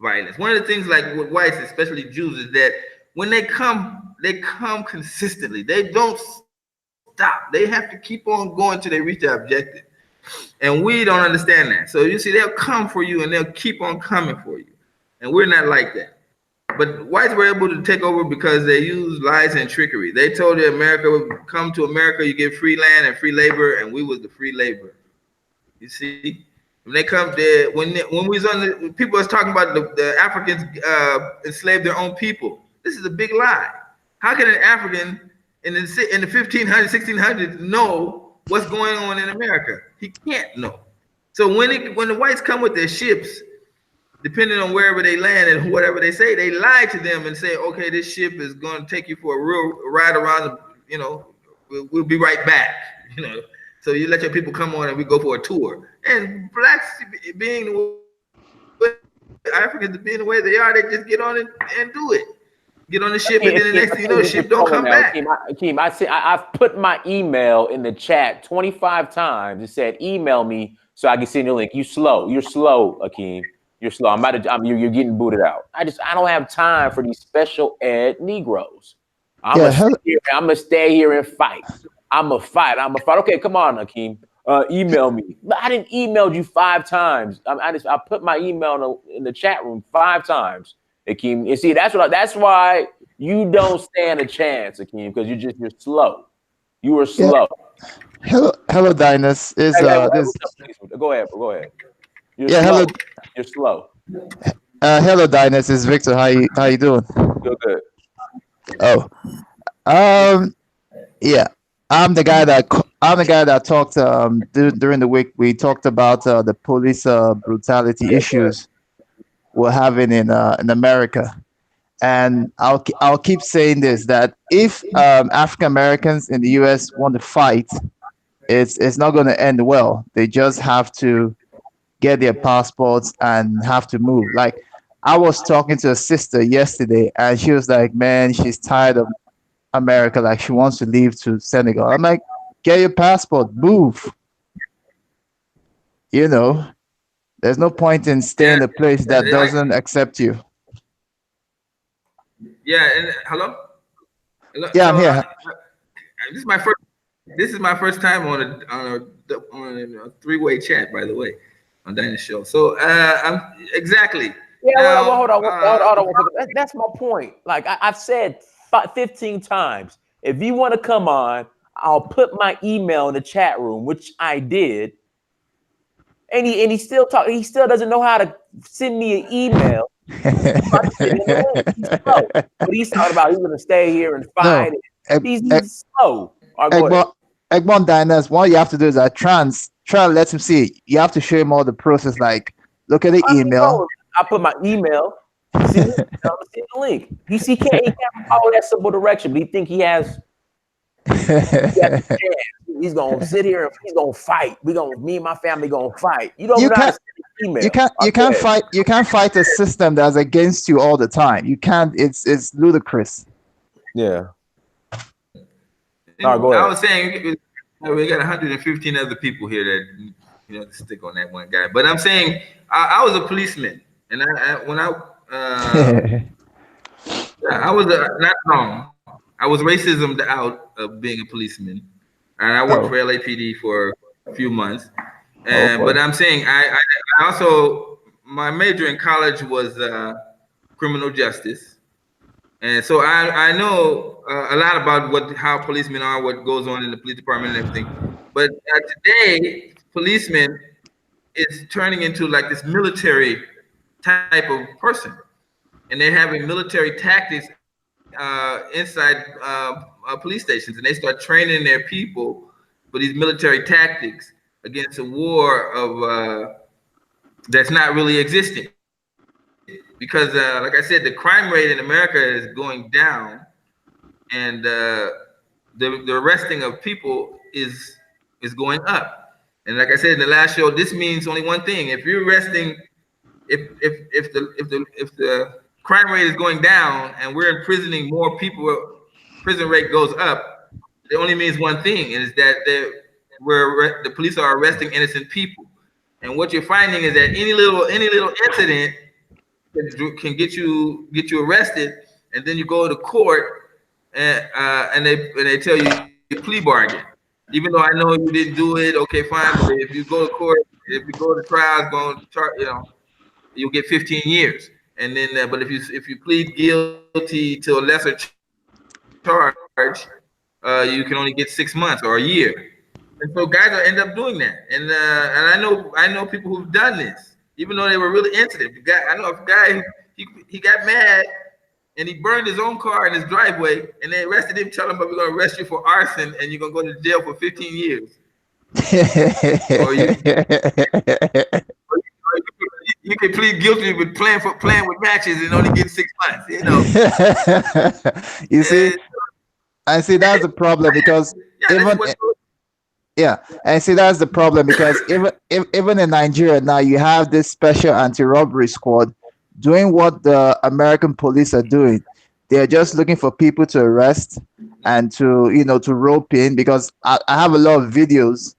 violence. One of the things, like with whites, especially Jews, is that when they come consistently. They don't stop. They have to keep on going till they reach their objective. And we don't understand that. So you see, they'll come for you and they'll keep on coming for you. And we're not like that. But whites were able to take over because they used lies and trickery. They told you America would come to America, you get free land and free labor, and we was the free labor. You see? When they come there, when we was on the, people was talking about the Africans enslaved their own people. This is a big lie. How can an African in the 1500s, 1600s know what's going on in America? He can't know. So when the whites come with their ships, depending on wherever they land and whatever they say, they lie to them and say, okay, this ship is going to take you for a real ride around, we'll be right back, So you let your people come on and we go for a tour. And blacks being the way, Africans being the way they are, they just get on it and do it. Get on the ship, and then the next thing you know, the ship don't come back. Akeem, I've put my email in the chat 25 times. It said, email me so I can send you a link. You're slow, Akeem. You're slow. You're getting booted out. I don't have time for these special ed Negroes. I'm gonna stay here and fight. I'm gonna fight. Okay, come on, Akeem. Email me. I didn't email you 5 times. I put my email in the chat room 5 times. Akeem, you see, that's why you don't stand a chance, Akeem, because you're slow. You were slow. Yeah. Hello, Dinus. Go ahead. You're slow. Hello, Dinus. It's Victor. How you doing? Good. Oh, yeah. I'm the guy that talked during the week. We talked about the police brutality issues we're having in America. And I'll keep saying this, that if African Americans in the US want to fight, it's not going to end well. They just have to get their passports and have to move. Like, I was talking to a sister yesterday, and she was like, "Man, she's tired of America. Like, she wants to leave to Senegal." I'm like, "Get your passport, move." You know, there's no point in staying in a place that doesn't accept you. Yeah, and hello. Yeah, I'm here. This is my first time on a 3-way chat, by the way, on Dinah's show. So I'm exactly. Yeah, now, hold on. That's my point. Like I've said 15 times. If you want to come on, I'll put my email in the chat room, which I did. And he still he still doesn't know how to send me an email. He's slow. But he's talking about he's gonna stay here and fight. No, he's slow. Egmont Diners, what you have to do is try and let him see. You have to show him all the process. Like, look at the email. I put my email. See the link. He can't follow that simple direction, but he think he has. He's gonna sit here and he's gonna fight. Me and my family gonna fight. You don't know how to send an email. You can't fight a system that's against you all the time. You can't. It's ludicrous. Yeah. I was saying we got 115 other people here that stick on that one guy. But I'm saying I was a policeman, and I was not wrong. I was racism out of being a policeman, and I worked for LAPD for a few months. But I'm saying I also, my major in college was criminal justice, and so I know a lot about how policemen are, what goes on in the police department and everything. But today, policemen is turning into like this military type of person, and they're having military tactics inside police stations, and they start training their people for these military tactics against a war of that's not really existing. Because like I said, the crime rate in America is going down, and the arresting of people is going up. And like I said in the last show, this means only one thing: if you're arresting, if the crime rate is going down and we're imprisoning more people, prison rate goes up. It only means one thing: is that the police are arresting innocent people. And what you're finding is that any little incident can get you arrested, and then you go to court and they tell you plea bargain. Even though I know you didn't do it, okay, fine. But if you go to court, if you go to trial, it's going to charge, you'll get 15 years. And then, but if you plead guilty to a lesser charge, you can only get 6 months or a year. And so guys will end up doing that. And I know people who've done this, even though they were really into it. I know a guy, he got mad and he burned his own car in his driveway, and they arrested him, telling him, "But we're going to arrest you for arson, and you're going to go to jail for 15 years." You can plead guilty with playing with matches and only get 6 months. You see, I see that's a problem, because Yeah, and see that's the problem because even in Nigeria now you have this special anti-robbery squad doing what the American police are doing. They're just looking for people to arrest and to to rope in because I have a lot of videos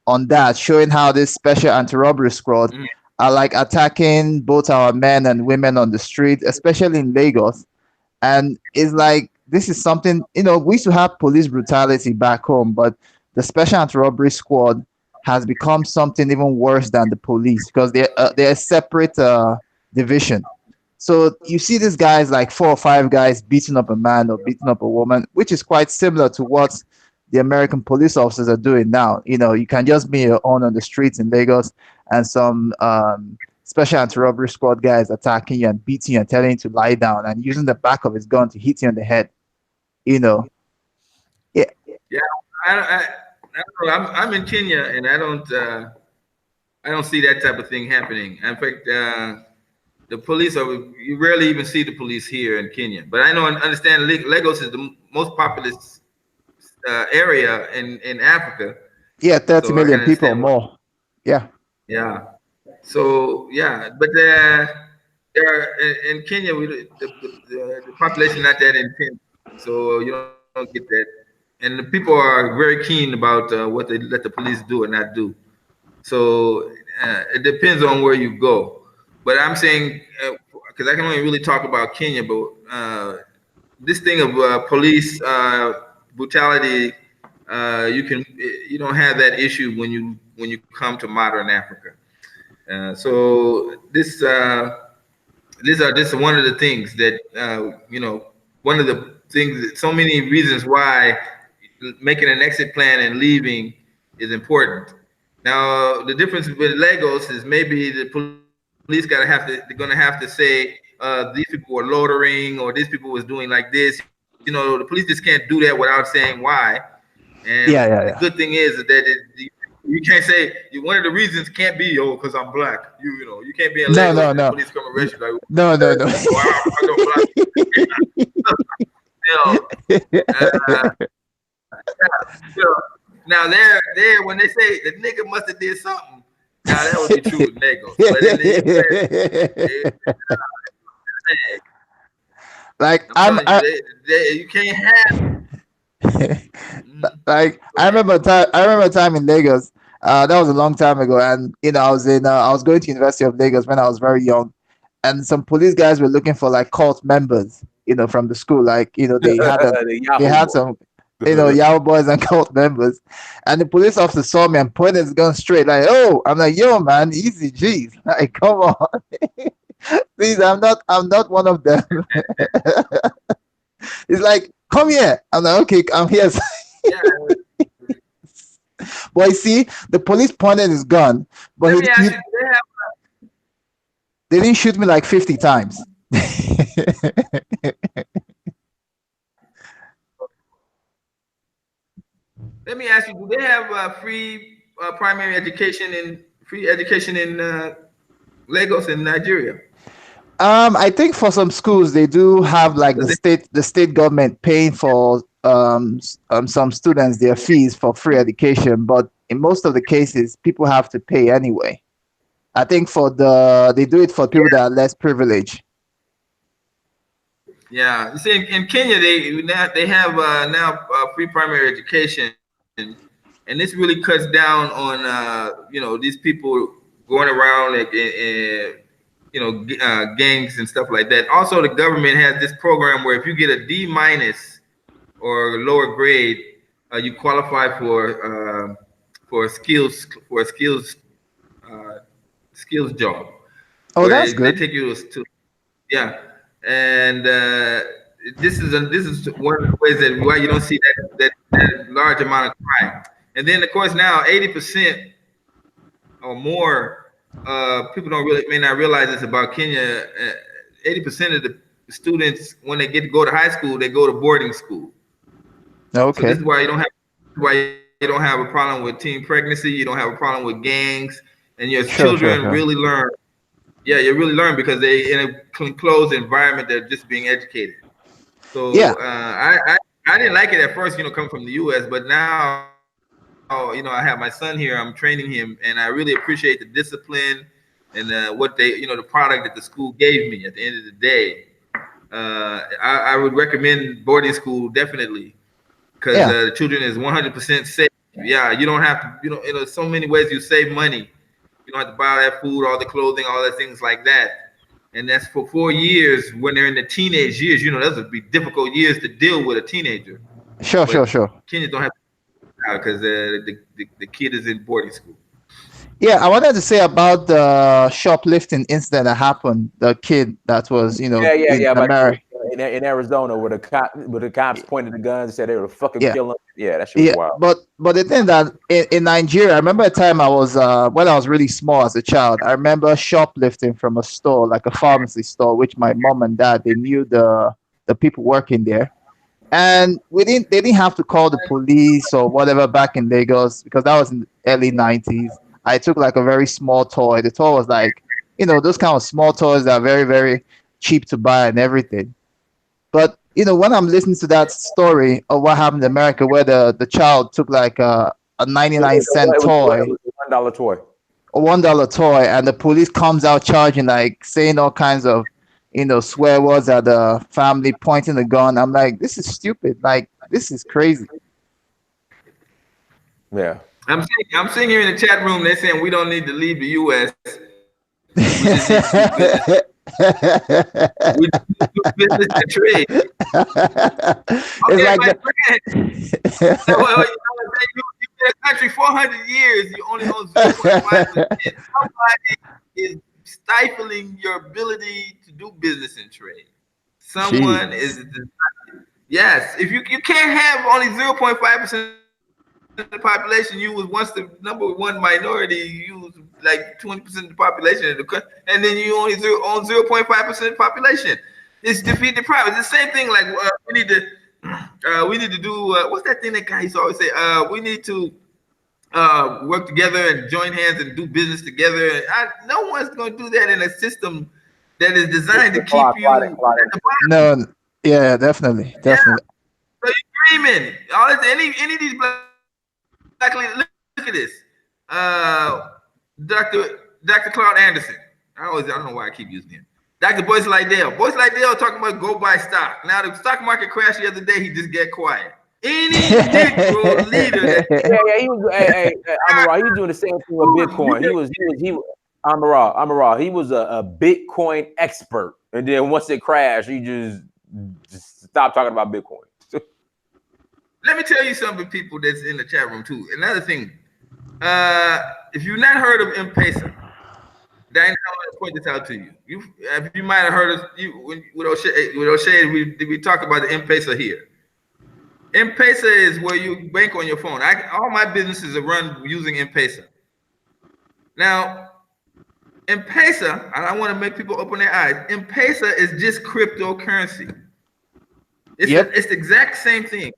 on that showing how this special anti-robbery squad Mhm. are like attacking both our men and women on the street, especially in Lagos. And it's like this is something we used to have police brutality back home, but the special anti-robbery squad has become something even worse than the police because they're a separate division. So you see these guys like 4 or 5 guys beating up a man or beating up a woman, which is quite similar to what the American police officers are doing now. You can just be your own on the streets in Lagos, and some special anti-robbery squad guys attacking you and beating you and telling you to lie down and using the back of his gun to hit you in the head. You know, yeah, Yeah, I don't know. I'm in Kenya, and I don't see that type of thing happening. In fact, the police are you rarely even see the police here in Kenya. But I know and understand Lagos is the most populous area in Africa, yeah, 30 so I can million people or understand. more. Yeah, Yeah. So yeah, but there are in Kenya, the population not that intense, so you don't get that. And the people are very keen about what they let the police do or not do. So it depends on where you go. But I'm saying because I can only really talk about Kenya, but this thing of police brutality, you don't have that issue when you come to modern Africa. So these are just one of the things that one of the things that so many reasons why making an exit plan and leaving is important. Now the difference with Lagos is maybe the police they're gonna have to say these people were loitering or these people was doing like this. The police just can't do that without saying why. And the yeah, good yeah, thing yeah. you can't say one of the reasons can't be because I'm black. You can't be in Lagos No, and the no, police no, come arrest you like no, no, no. I don't black. you know, uh, you know, now there when they say the nigga must have did something. Now that would be true with Lagos, but in the US, like I'm telling you, you can't have. Mhm. like Go ahead. I remember a time in Lagos. That was a long time ago, and I was going to University of Lagos when I was very young, and some police guys were looking for like cult members, from the school. Like The they Yahoo had boy. some Yahoo boys and cult members, and the police officer saw me and pointed his gun straight. Like, oh, I'm like, yo, man, easy, jeez, like, come on, please, I'm not one of them. He's like, come here. I'm like, okay, I'm here. Yeah, But you see, the police pointed his gun, but let me ask you, they didn't shoot me like 50 times. do they have free primary education and free education in Lagos in Nigeria? I think for some schools they do have like Does it? the state government paying for some students their fees for free education, but in most of the cases people have to pay anyway. I think they do it for people that are less privileged. Yeah, you see, in Kenya, they have now free primary education, and this really cuts down on these people going around gangs and stuff like that. Also, the government has this program where if you get a D minus or lower grade, you qualify for a uh, skills job Oh, where that's they good. take you to yeah, and this is one of the ways that why you don't see that large amount of crime. And then of course now 80% or more people don't really may not realize this about Kenya. 80% of the students when they get to go to high school they go to boarding school. So this Okay. is why you don't have a problem with teen pregnancy. You don't have a problem with gangs, and your Sure, children sure, really sure. learn. Yeah, you really learn because they in a closed environment. They're just being educated. Yeah. So I didn't like it at first, coming from the U.S., but now I have my son here. I'm training him, and I really appreciate the discipline and what they, the product that the school gave me. At the end of the day, I would recommend boarding school definitely because Yeah, the children is 100% safe. Yeah, you don't have to. So many ways you save money. You don't have to buy that food, all the clothing, all the things like that. And that's for 4 years when they're in the teenage years. Those would be difficult years to deal with a teenager. sure, But sure, sure. Kenyans don't have to because the kid is in boarding school. Yeah, I wanted to say about the shoplifting incident that happened. The kid that was, in About America. in Arizona where the cops pointed the guns and said they were fucking Yeah, kill him. Yeah, that shit was yeah. wild. But the thing that in Nigeria, I remember a time I was when I was really small as a child. I remember shoplifting from a store, like a pharmacy store, which my mom and dad they knew the people working there. And they didn't have to call the police or whatever back in Lagos because that was in the early 90s. I took like a very small toy. The toy was like, those kind of small toys that are very, very cheap to buy and everything. But when I'm listening to that story of what happened in America where the child took like a 99-cent It toy, was a $1 toy. a $1 toy, and the police comes out charging, like saying all kinds of swear words at the family, pointing the gun. I'm like, this is stupid. Like, this is crazy. Yeah. I'm sitting here in the chat room. They're saying we don't need to leave the U.S. We just need to do business. We just need to do business and trade. It's like my friend. So, you've been in a country 400 years. You only own 0.5%. Somebody is stifling your ability to do business and trade. Someone Jeez. is. Yes, if you can't have only 0.5% of the population, you was once the number one minority. You was like 20% of the population in the country, and then you only own 0.5% of the population. It's defeat the problem. It's the same thing. Like we need to do what's that thing that guy used to always say? We need to work together and join hands and do business together. No one's going to do that in a system that is designed to keep you at the bottom. No, yeah, definitely. So you're dreaming. Any of these black leaders, look at this. Dr. Claude Anderson. I don't know why I keep using him. Dr. Boyce Lydell. Boyce Lydell talking about go buy stock. Now the stock market crashed the other day. He just get quiet. Any Negro leader. He was. Hey, Amara, he was doing the same thing with Bitcoin. Amara, he was a Bitcoin expert, and then once it crashed, he just stopped talking about Bitcoin. Let me tell you something, people that's in the chat room too. Another thing, if you've not heard of M-Pesa, Diane, I want to point this out to you. You might have heard of with O'Shea. We talk about the M-Pesa here. M-Pesa is where you bank on your phone. All my businesses are run using M-Pesa. Now, M-Pesa, and I want to make people open their eyes. M-Pesa is just cryptocurrency. It's the exact same thing.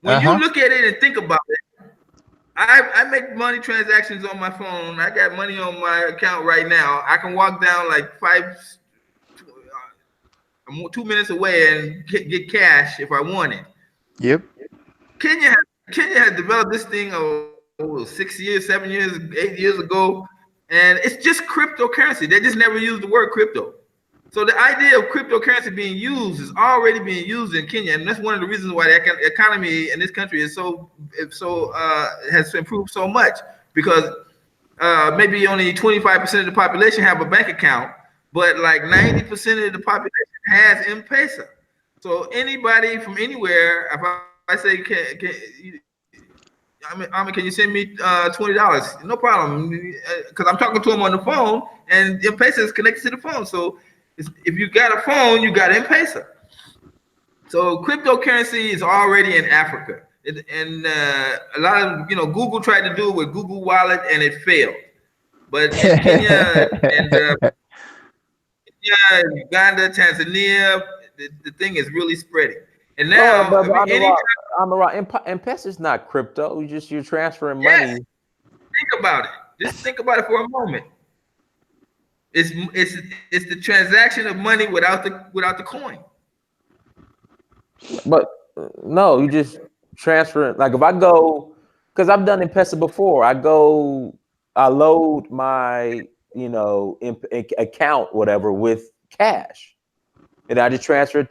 When you look at it and think about it, I make money transactions on my phone. I got money on my account right now. I can walk down like 2 minutes away and get cash if I want it. Yep. Kenya has developed this thing 6 years, 7 years, 8 years ago, and it's just cryptocurrency. They just never used the word crypto. So the idea of cryptocurrency being used is already being used in Kenya, and that's one of the reasons why the economy in this country is has improved so much, because maybe only 25% of the population have a bank account, but like 90% of the population has M-Pesa. So anybody from anywhere, if I say, can you send me $20? No problem, because I'm talking to him on the phone, and M-Pesa is connected to the phone. So if you got a phone, you got M-Pesa. So cryptocurrency is already in Africa, and a lot of Google tried to do it with Google Wallet, and it failed. But in Kenya and Uganda, Tanzania, the thing is really spreading. And now, M-Pesa is not crypto. You're transferring money. Think about it. Just think about it for a moment. It's the transaction of money without the coin. But no, you just transfer. Like if I go, Because I've done M-Pesa before. I load my, account, whatever, with cash. And I just transfer it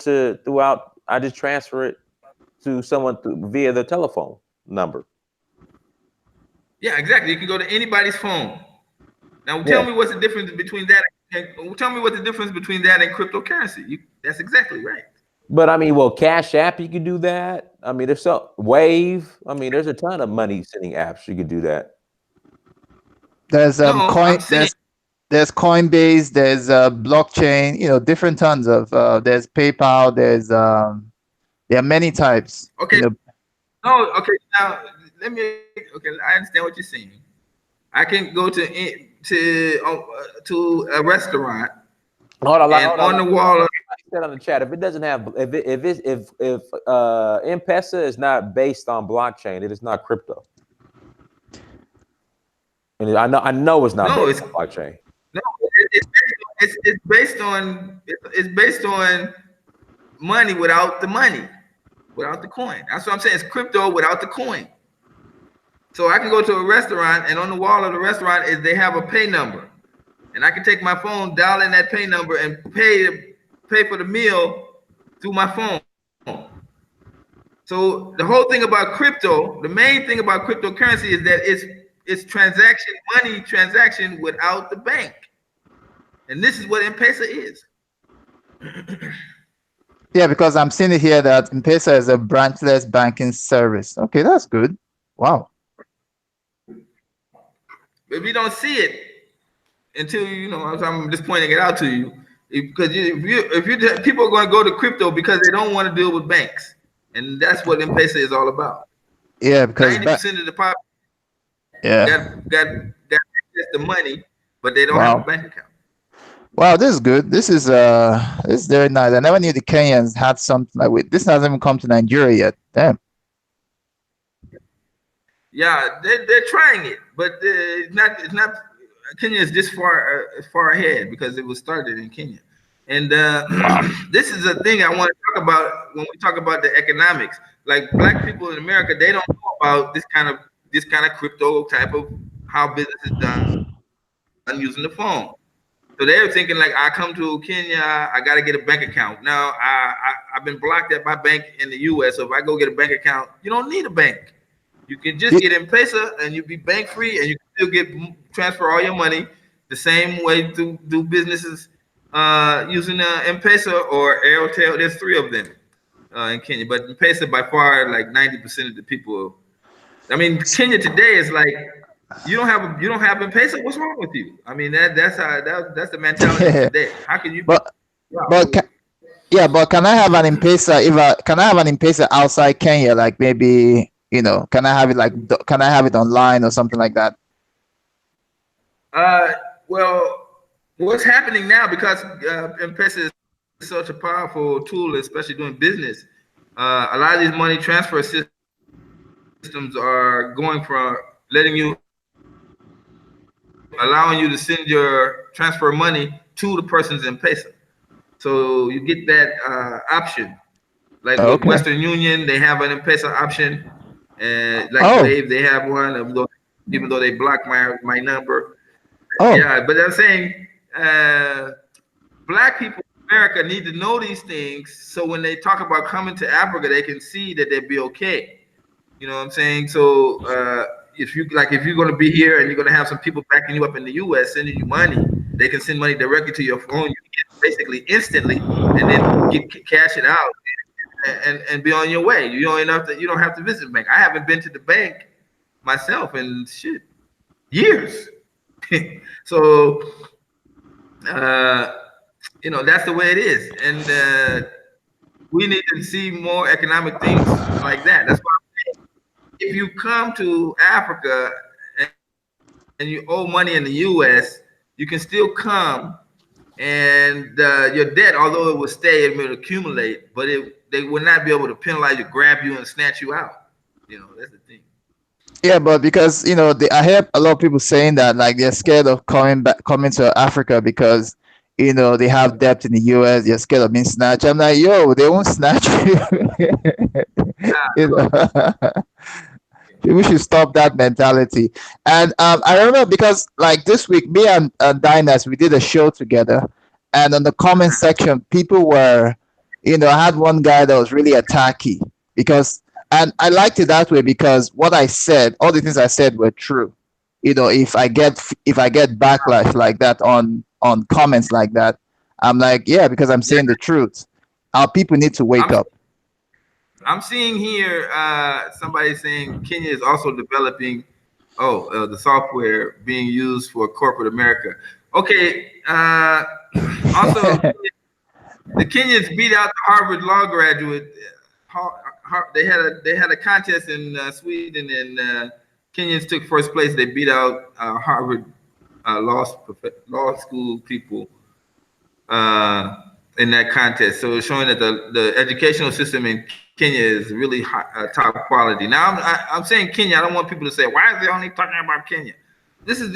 to someone via the telephone number. Yeah, exactly. You can go to anybody's phone. Now, tell Yeah. me what's the difference between that. Tell me what the difference between that and cryptocurrency. That's exactly right. But I mean, well, Cash App, you can do that. I mean, there's Wave. I mean, there's a ton of money sending apps you could do that. There's No, coin. I'm saying There's Coinbase. There's blockchain. Different tons of. There's PayPal. There are many types. okay. No, okay. Now let me. Okay, I understand what you're saying. I can go to a restaurant Hold on, and on the wall. Said on the chat, if it doesn't have, if M-Pesa is not based on blockchain, it is not crypto. And I know it's not based on blockchain. No, it's based on money without the money, without the coin. That's what I'm saying. It's crypto without the coin. So I can go to a restaurant, and on the wall of the restaurant they have a pay number, and I can take my phone, dial in that pay number, and pay for the meal through my phone. So the whole thing about crypto, the main thing about cryptocurrency is that it's money transaction without the bank. And this is what M-Pesa is. Yeah, because I'm seeing it here that M-Pesa is a branchless banking service. Okay, that's good. Wow. But we don't see it until I'm just pointing it out to you, because if people are going to go to crypto because they don't want to deal with banks, and that's what M-Pesa is all about. Yeah, because 90% of the population got access to money, but they don't have a bank account. Wow, this is good. This is very nice. I never knew the Kenyans had something like this. Hasn't even come to Nigeria yet. Damn. Yeah, they're trying it, but it's not. Kenya is this far ahead because it was started in Kenya, and this is a thing I want to talk about when we talk about the economics. Like black people in America, they don't know about this kind of crypto type of how business is done using the phone. So they're thinking like, I come to Kenya, I got to get a bank account. Now I've been blocked at my bank in the U.S. So if I go get a bank account, you don't need a bank. You can just get M-Pesa and you be bank free, and you can still transfer all your money the same way to do businesses using M-Pesa or Airtel. There's 3 of them in Kenya, but M-Pesa by far like 90% of the people. I mean, Kenya today is like, you don't have M-Pesa. What's wrong with you? I mean, that's the mentality today. How can you? But can I have an M-Pesa? Can I have an M-Pesa outside Kenya? Like maybe can I have it can I have it online or something like that? Well, what's happening now, because M-Pesa is such a powerful tool, especially doing business. A lot of these money transfer systems are going from allowing you to send your transfer money to the person's M-Pesa. So you get that option. Like with Western Union, they have an M-Pesa option, and Wave, they have one. Even though they blocked my number. Yeah, but I'm saying black people in America need to know these things, so when they talk about coming to Africa, they can see that they'll be okay. You know what I'm saying? So if you're going to be here and you're going to have some people backing you up in the U.S. sending you money, they can send money directly to your phone. You can get basically instantly, and then cash it out and be on your way. You don't have to visit the bank. I haven't been to the bank myself in years. So that's the way it is, and we need to see more economic things like that. That's why I'm saying, if you come to Africa and you owe money in the U.S., you can still come, and your debt, although it will stay, it will accumulate, but they will not be able to penalize you, grab you, and snatch you out. That's the thing. Yeah, but because I hear a lot of people saying that like they're scared of coming to Africa because they have debt in the U.S. They're scared of being snatched. I'm like, yo, they won't snatch you. We should stop that mentality. And I remember because like this week, me and Diners, we did a show together, and on the comment section, people were, I had one guy that was really attacky because, and I liked it that way because what I said, all the things I said were true. If I get backlash like that on comments like that, I'm like, yeah, because I'm saying the truth. Our people need to wake I'm up. I'm seeing here somebody saying Kenya is also developing the software being used for corporate America. Okay. Also, the Kenyans beat out the Harvard law graduate. They had a contest in Sweden, and Kenyans took first place. They beat out Harvard law school people in that contest. So it's showing that the educational system in Kenya is really top quality. Now I'm saying Kenya. I don't want people to say, why is they only talking about Kenya? This is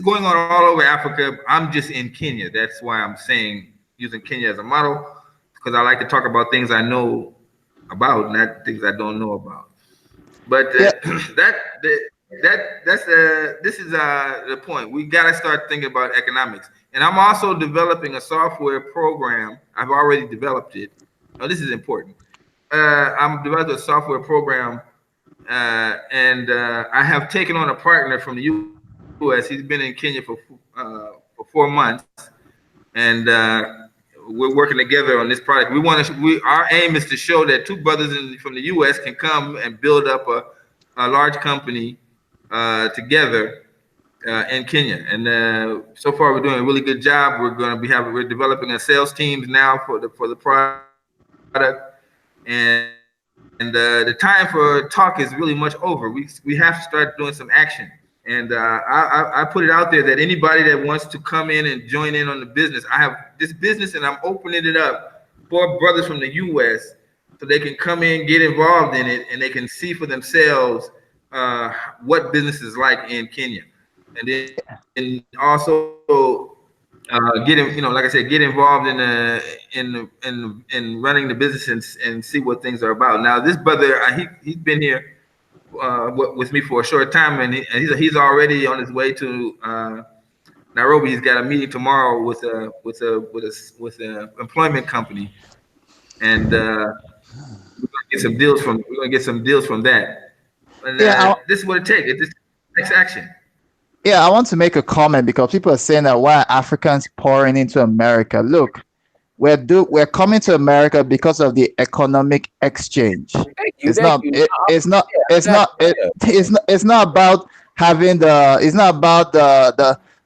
going on all over Africa. I'm just in Kenya. That's why I'm saying using Kenya as a model, because I like to talk about things I know about, not things I don't know about. But Yeah. this is the point. We got to start thinking about economics. And I'm also developing a software program. I've already developed it. Now, this is important. I'm developing a software program, and I have taken on a partner from the U.S. He's been in Kenya for 4 months, and we're working together on this project. Our aim is to show that two brothers from the U.S. can come and build up a large company together in Kenya. And so far, we're doing a really good job. We're developing a sales teams now for the product, and the time for talk is really much over. We have to start doing some action. And I put it out there that anybody that wants to come in and join in on the business, I have this business and I'm opening it up for brothers from the U.S. so they can come in, get involved in it, and they can see for themselves what business is like in Kenya. And then also like I said, get involved in running the business and see what things are about. Now, this brother, he's been here with me for a short time, and he's already on his way to Nairobi. He's got a meeting tomorrow with an employment company, and we're gonna get some deals from that. And Yeah, this is what it takes. It just takes action. Yeah, I want to make a comment because people are saying that why are Africans pouring into America? Look, we're coming to America because of the economic exchange. Thank you, It's thank not you. it, it's not Yeah, it's not it, yeah. it's not about having the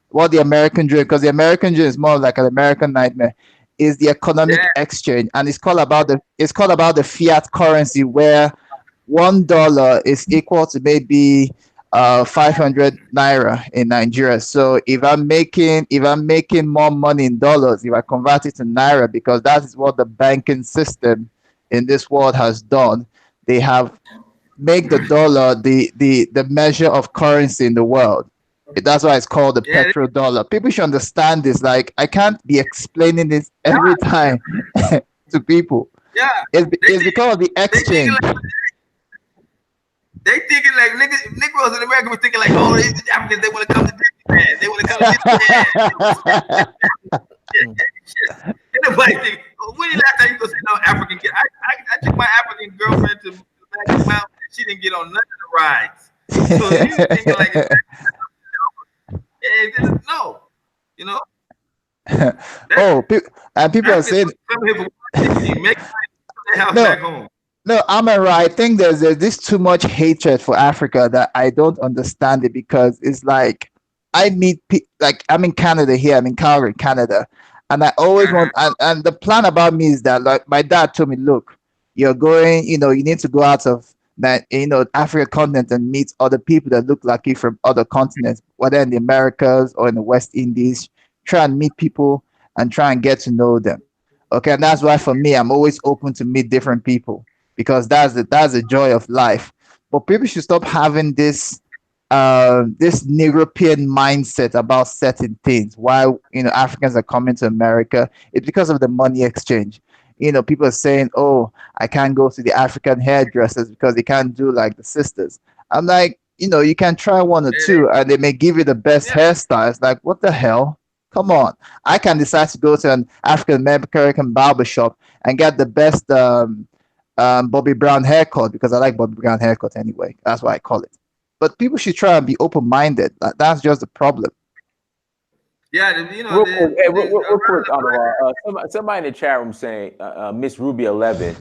what the American dream, because the American dream is more like an American nightmare. Is the economic Yeah, exchange, and it's called about the fiat currency, where $1 is equal to maybe 500 naira in Nigeria. So if I'm making more money in dollars, if I convert it to naira, because that is what the banking system in this world has done, they have make the dollar the measure of currency in the world. That's why it's called the yeah, petrodollar. People should understand this. Like, I can't be explaining this every time to people. yeah. They It's think because of the they thinking exchange. like Negroes in America were thinking like, oh, these Africans, they want to come to Disneyland. They want to come to Disneyland. Ain't nobody think, when the last time you go see no African kid? I took my African girlfriend to Magic Mountain, and she didn't get on none of the rides. So you thinking like, no, you know, that Oh, and people are Africans saying come here for one thing, make money, take their house no. back home. No, I think there's this too much hatred for Africa that I don't understand it, because it's like I meet like I'm in Canada here, I'm in Calgary, Canada, and I always Uh-huh. and the plan about me is that, like, my dad told me, look, you're going, you need to go out of that, Africa continent, and meet other people that look like you from other continents, whether in the Americas or in the West Indies. Try and meet people and try and get to know them. Okay, and that's why for me, I'm always open to meet different people, because that's the joy of life. But people should stop having this European mindset about certain things. Why Africans are coming to America? It's because of the money exchange. People are saying, "Oh, I can't go to the African hairdressers because they can't do like the sisters." I'm like, you can try one or two, and they may give you the best Yeah, hairstyles. Like, what the hell? Come on! I can decide to go to an African American barber shop and get the best Bobby Brown haircut because I like Bobby Brown haircut anyway. That's why I call it. But people should try and be open minded. That's just the problem. yeah. Real quick, hey, real quick, Around somebody in the chat room saying, Miss Ruby 11,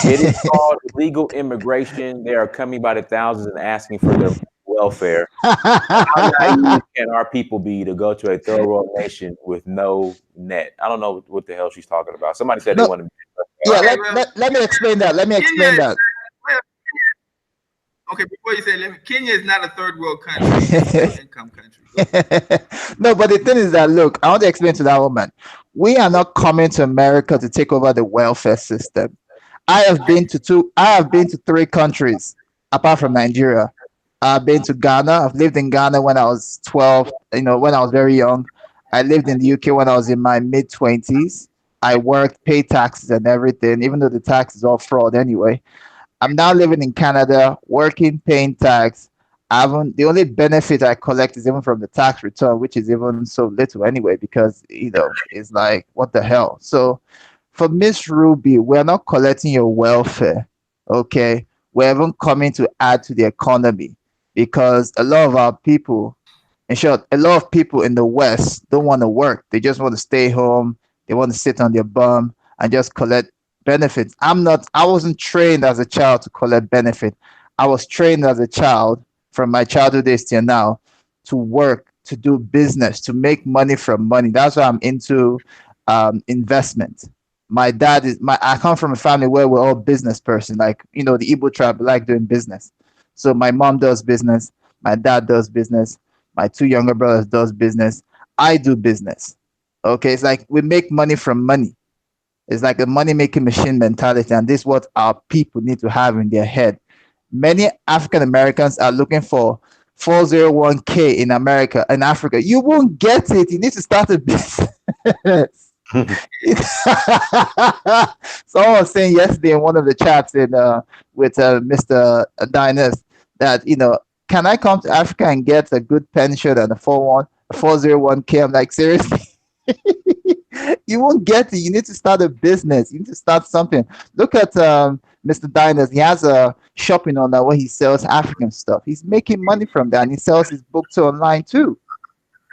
it is called illegal immigration. They are coming by the thousands and asking for their welfare. How naive can our people be to go to a third world nation with no net? I don't know what the hell she's talking about. Somebody said they No, want to. yeah. okay, Let me explain that. Let me Kenya explain is that. well, okay. Before you say, Kenya is not a third world country; it's a middle income country. No, but the thing is that look, I want to explain to that woman. We are not coming to America to take over the welfare system. I have been to three countries apart from Nigeria. I've been to Ghana. I've lived in Ghana when I was 12, when I was very young. I lived in the UK when I was in my mid 20s. I worked, paid taxes and everything, even though the tax is all fraud anyway. I'm now living in Canada, working, paying tax. I haven't, the only benefit I collect is even from the tax return, which is even so little anyway, because it's like what the hell. So for Miss Ruby, we're not collecting your welfare, okay? We're even coming to add to the economy because a lot of our people, in short, a lot of people in the West don't want to work. They just want to stay home. They want to sit on their bum and just collect benefits. I wasn't trained as a child to collect benefit. I was trained as a child from my childhood days till now to work, to do business, to make money from money. That's why I'm into investment. I come from a family where we're all business person. Like, the Igbo tribe like doing business. So my mom does business, my dad does business, my two younger brothers does business. I do business. Okay, it's like we make money from money. It's like a money making machine mentality, and this is what our people need to have in their head. Many African Americans are looking for 401k in America in Africa. You won't get it. You need to start a business. Someone was saying yesterday in one of the chats with Mr. Diners that can I come to Africa and get a good pension and a 401k? I'm like, seriously? You won't get it. You need to start a business. You need to start something. Look at Mr. Diners. He has a shopping on that where he sells African stuff. He's making money from that, and he sells his books online too.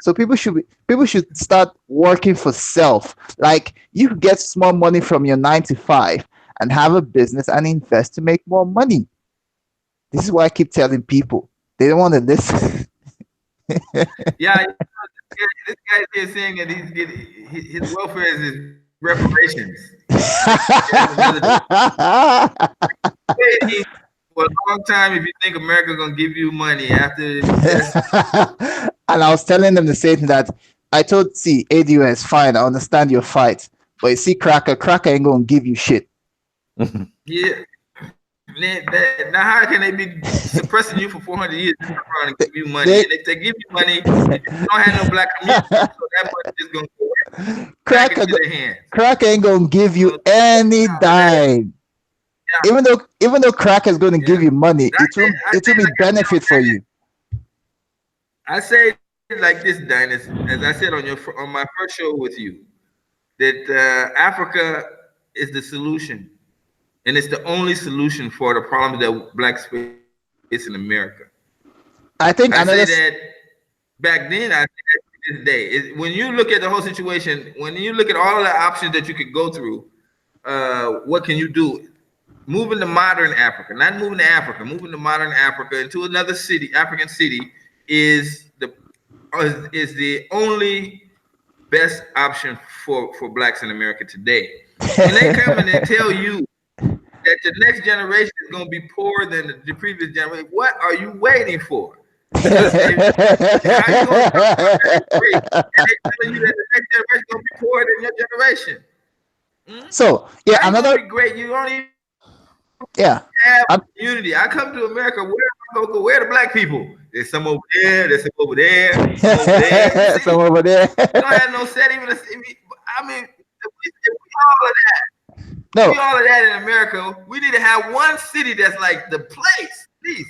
So people should start working for self. Like you could get small money from your 9 to 5 and have a business and invest to make more money. This is why I keep telling people. They don't want to listen. Yeah, this guy is saying that his welfare is his reparations. For a long time, if you think America's gonna give you money after this, and I was telling them the same thing that I told ADOS, fine, I understand your fight, but you see Cracker ain't gonna give you shit. Yeah. Now, how can they be suppressing you for 400 years and give you money? And if they give you money, you don't have no black community, so that money is going to go back into their hands. Crack ain't going to give you any dime. Yeah. Even though Crack is going to give you money, it will be benefit for you. I say like this, Dinus, as I said on my first show with you, that Africa is the solution. And it's the only solution for the problems that blacks face in America. I say that back then. I say that to this day. When you look at the whole situation, when you look at all the options that you could go through, what can you do? Moving to modern Africa, not moving to Africa, moving to modern Africa into another city, African city, is the only best option for blacks in America today. When they come and they tell you that the next generation is going to be poorer than the previous generation, what are you waiting for? How are you going to great? And they telling you that the next generation is going to be poorer than your generation. So yeah, how another be great. You don't even have community. I come to America. Where am I go? Where are the black people? There's some over there. There's some over there. Some over there. Some over there. You don't have no set. Even I mean, if we all of that. No, all of that in America. We need to have one city that's like the place, please,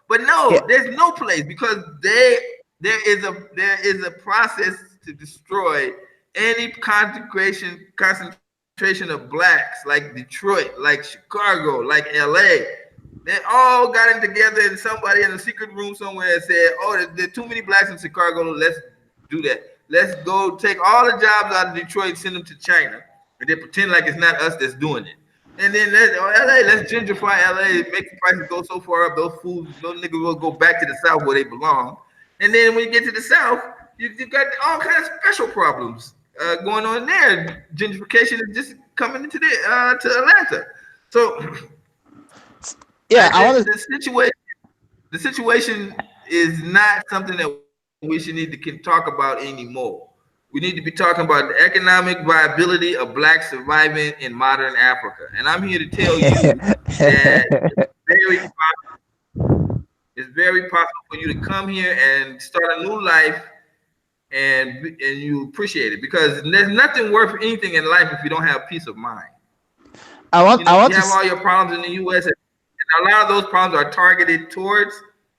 But yeah, no, there's no place because there is a process to destroy any concentration of blacks like Detroit, like Chicago, like LA. They all got it together and somebody in a secret room somewhere said, "Oh, there are too many blacks in Chicago. Let's do that. Let's go take all the jobs out of Detroit, send them to China, and then pretend like it's not us that's doing it. And then LA, let's gentrify LA, make the prices go so far up, those niggas will go back to the South where they belong. And then when you get to the South, you got all kinds of special problems going on there. Gentrification is just coming into to Atlanta. So yeah. I want to. the situation is not something that we should need to talk about anymore. We need to be talking about the economic viability of blacks surviving in modern Africa. And I'm here to tell you that it's very possible for you to come here and start a new life, and you appreciate it because there's nothing worth anything in life if you don't have peace of mind. I want You have all your problems in the U.S. and a lot of those problems are targeted towards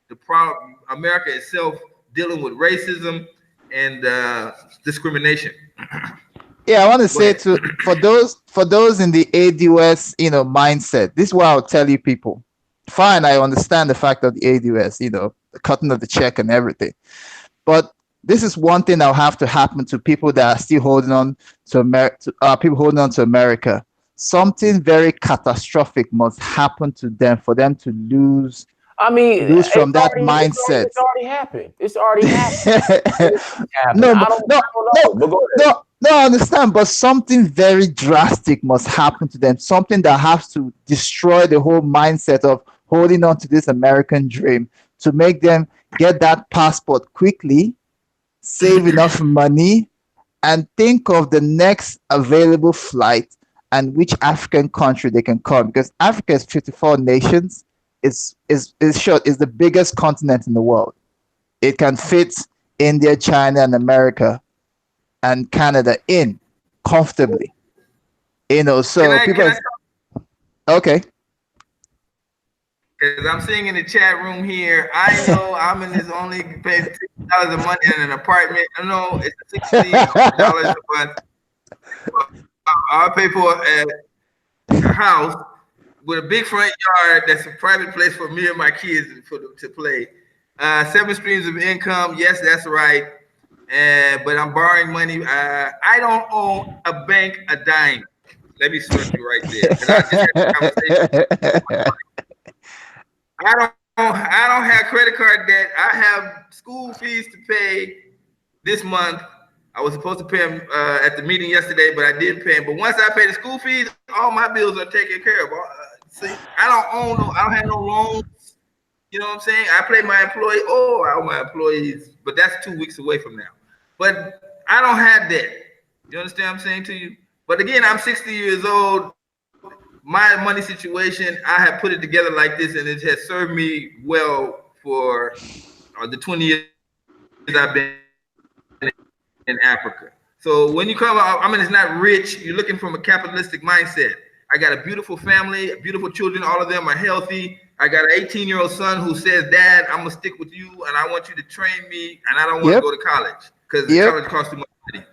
the problem America itself dealing with racism and discrimination. yeah, I want to Go say ahead. to for those in the ADOS, mindset. This is what I'll tell you, people. Fine, I understand the fact of the ADOS, the cutting of the check and everything, but this is one thing that'll have to happen to people that are still holding on to America. People holding on to America. Something very catastrophic must happen to them for them to lose I mean, lose from that mindset. it's already happened. It's already happened. It's happened. No, but no, I don't know. no, But go ahead. no, I understand, but something very drastic must happen to them. Something that has to destroy the whole mindset of holding on to this American dream to make them get that passport quickly, save enough money, and think of the next available flight and which African country they can come. Because Africa is 54 nations. Is short. Is the biggest continent in the world. It can fit India, China, and America and Canada in comfortably. Can So I people, okay. because I'm seeing in the chat room here, I know I'm in this only paying $60 a month in an apartment. I know it's $60 a month. I'll pay for a house with a big front yard that's a private place for me and my kids to play. 7 streams of income, yes, that's right. But I'm borrowing money. I don't owe a bank a dime. Let me start you right there. Because I just had a conversation. I don't have credit card debt. I have school fees to pay this month. I was supposed to pay them at the meeting yesterday, but I didn't pay them. But once I pay the school fees, all my bills are taken care of. See, I don't have no loans. You know what I'm saying? I pay my employee. Oh, I owe my employees, but that's 2 weeks away from now. But I don't have that. You understand what I'm saying to you? But again, I'm 60 years old. My money situation, I have put it together like this, and it has served me well for the 20 years I've been in Africa. So when you come out, I mean, it's not rich. You're looking from a capitalistic mindset. I got a beautiful family, beautiful children. All of them are healthy. I got an 18-year-old son who says, "Dad, I'm gonna stick with you, and I want you to train me, and I don't want to go to college because the college costs too much money."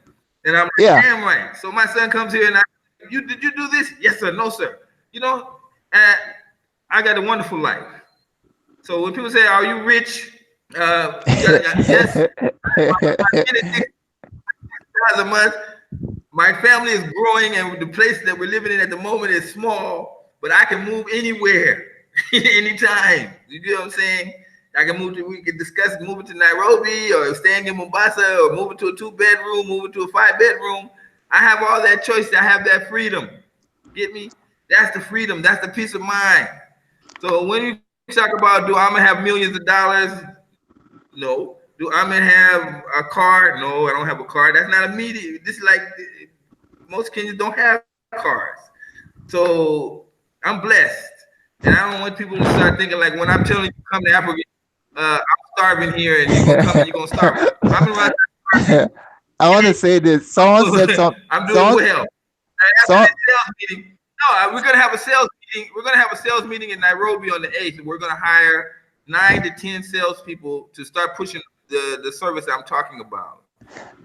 And I'm like, "Damn right." So my son comes here, and did you do this? Yes, sir. No, sir. And I got a wonderful life. So when people say, "Are you rich?" Yes. A month. My family is growing, and the place that we're living in at the moment is small, but I can move anywhere, anytime. You get what I'm saying? I can we can discuss moving to Nairobi or staying in Mombasa or moving to a 2-bedroom, moving to a 5-bedroom. I have all that choice. I have that freedom. Get me? That's the freedom. That's the peace of mind. So when you talk about, do I'm gonna have millions of dollars? No. Do I have a car? No, I don't have a car. That's not immediate. This is like most Kenyans don't have cars. So I'm blessed. And I don't want people to start thinking like when I'm telling you to come to Africa, I'm starving here and you're gonna come and you're gonna starve. I'm I want to say this. Someone said something. I'm doing well. After this sales meeting, No, we're gonna have a sales meeting. We're gonna have a sales meeting in Nairobi on the 8th, and we're gonna hire 9 to 10 salespeople to start pushing the service I'm talking about.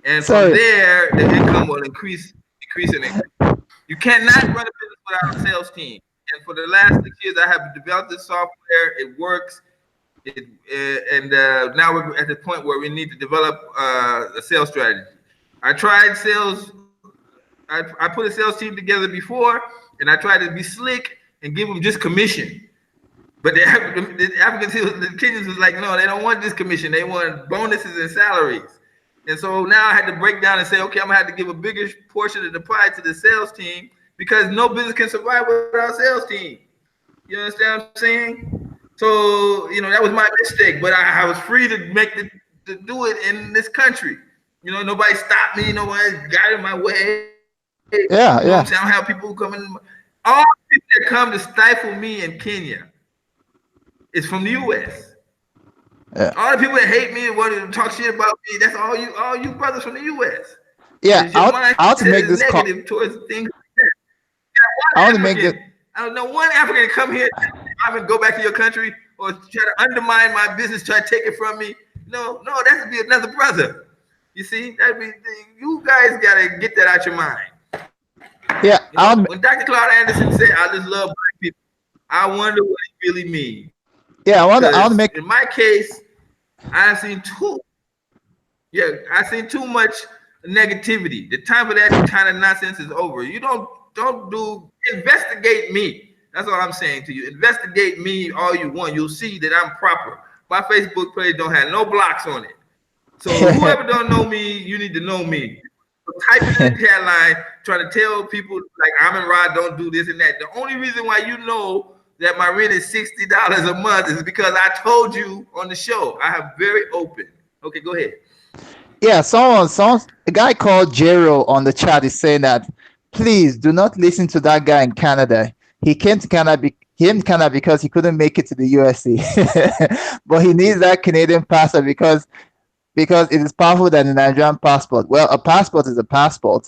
And from Sorry. there, the income will increase and increase. You cannot run a business without a sales team. And for the last 6 years, I have developed this software. It works. Now we're at the point where we need to develop a sales strategy. I tried sales. I put a sales team together before, and I tried to be slick and give them just commission. But the Africans, the Kenyans was like, no, they don't want this commission. They want bonuses and salaries. And so now I had to break down and say, okay, I'm gonna have to give a bigger portion of the pie to the sales team because no business can survive without a sales team. You understand what I'm saying? So, that was my mistake, but I was free to do it in this country. Nobody stopped me, nobody got in my way. Yeah, what I'm saying? I don't have people coming. All the people that come to stifle me in Kenya is from the US. Yeah. All the people that hate me and want to talk shit about me, that's all you brothers from the US. Yeah, I want to make this negative towards things like that. I want to make it. I don't know one African to come here and go back to your country or try to undermine my business, try to take it from me. No, that would be another brother. You see, you guys gotta get that out your mind. Yeah, when Dr. Claude Anderson said, "I just love black people," I wonder what he really means. Yeah, I want to make. In my case, I've seen too much negativity. The time for that kind of nonsense is over. You don't investigate me. That's what I'm saying to you. Investigate me all you want. You'll see that I'm proper. My Facebook page don't have no blocks on it. So whoever don't know me, you need to know me. Type in the headline trying to tell people like I'm and Rod don't do this and that. The only reason why you know that my rent is $60 a month is because I told you on the show. I have very open. Okay, go ahead. Yeah, a guy called Jero on the chat is saying that please do not listen to that guy in Canada. He came to Canada because he couldn't make it to the USA, but he needs that Canadian passport because it is powerful than the Nigerian passport. Well, a passport is a passport.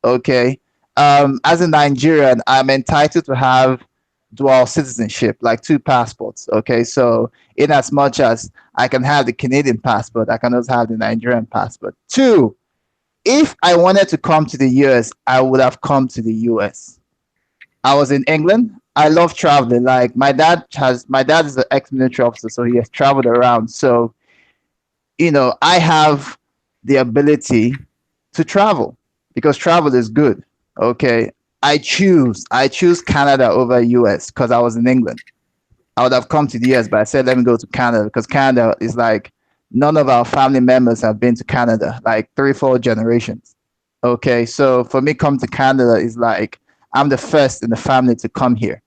Okay. As a Nigerian, I'm entitled to have dual citizenship, like 2 passports. Okay. So in as much as I can have the Canadian passport, I can also have the Nigerian passport. 2, if I wanted to come to the US, I would have come to the US. I was in England. I love traveling. Like my dad is an ex-military officer, so he has traveled around. So I have the ability to travel because travel is good. Okay. I choose Canada over US because I was in England. I would have come to the US, but I said, let me go to Canada because Canada is like none of our family members have been to Canada, like 3-4 generations. Okay. So for me, come to Canada is like, I'm the first in the family to come here.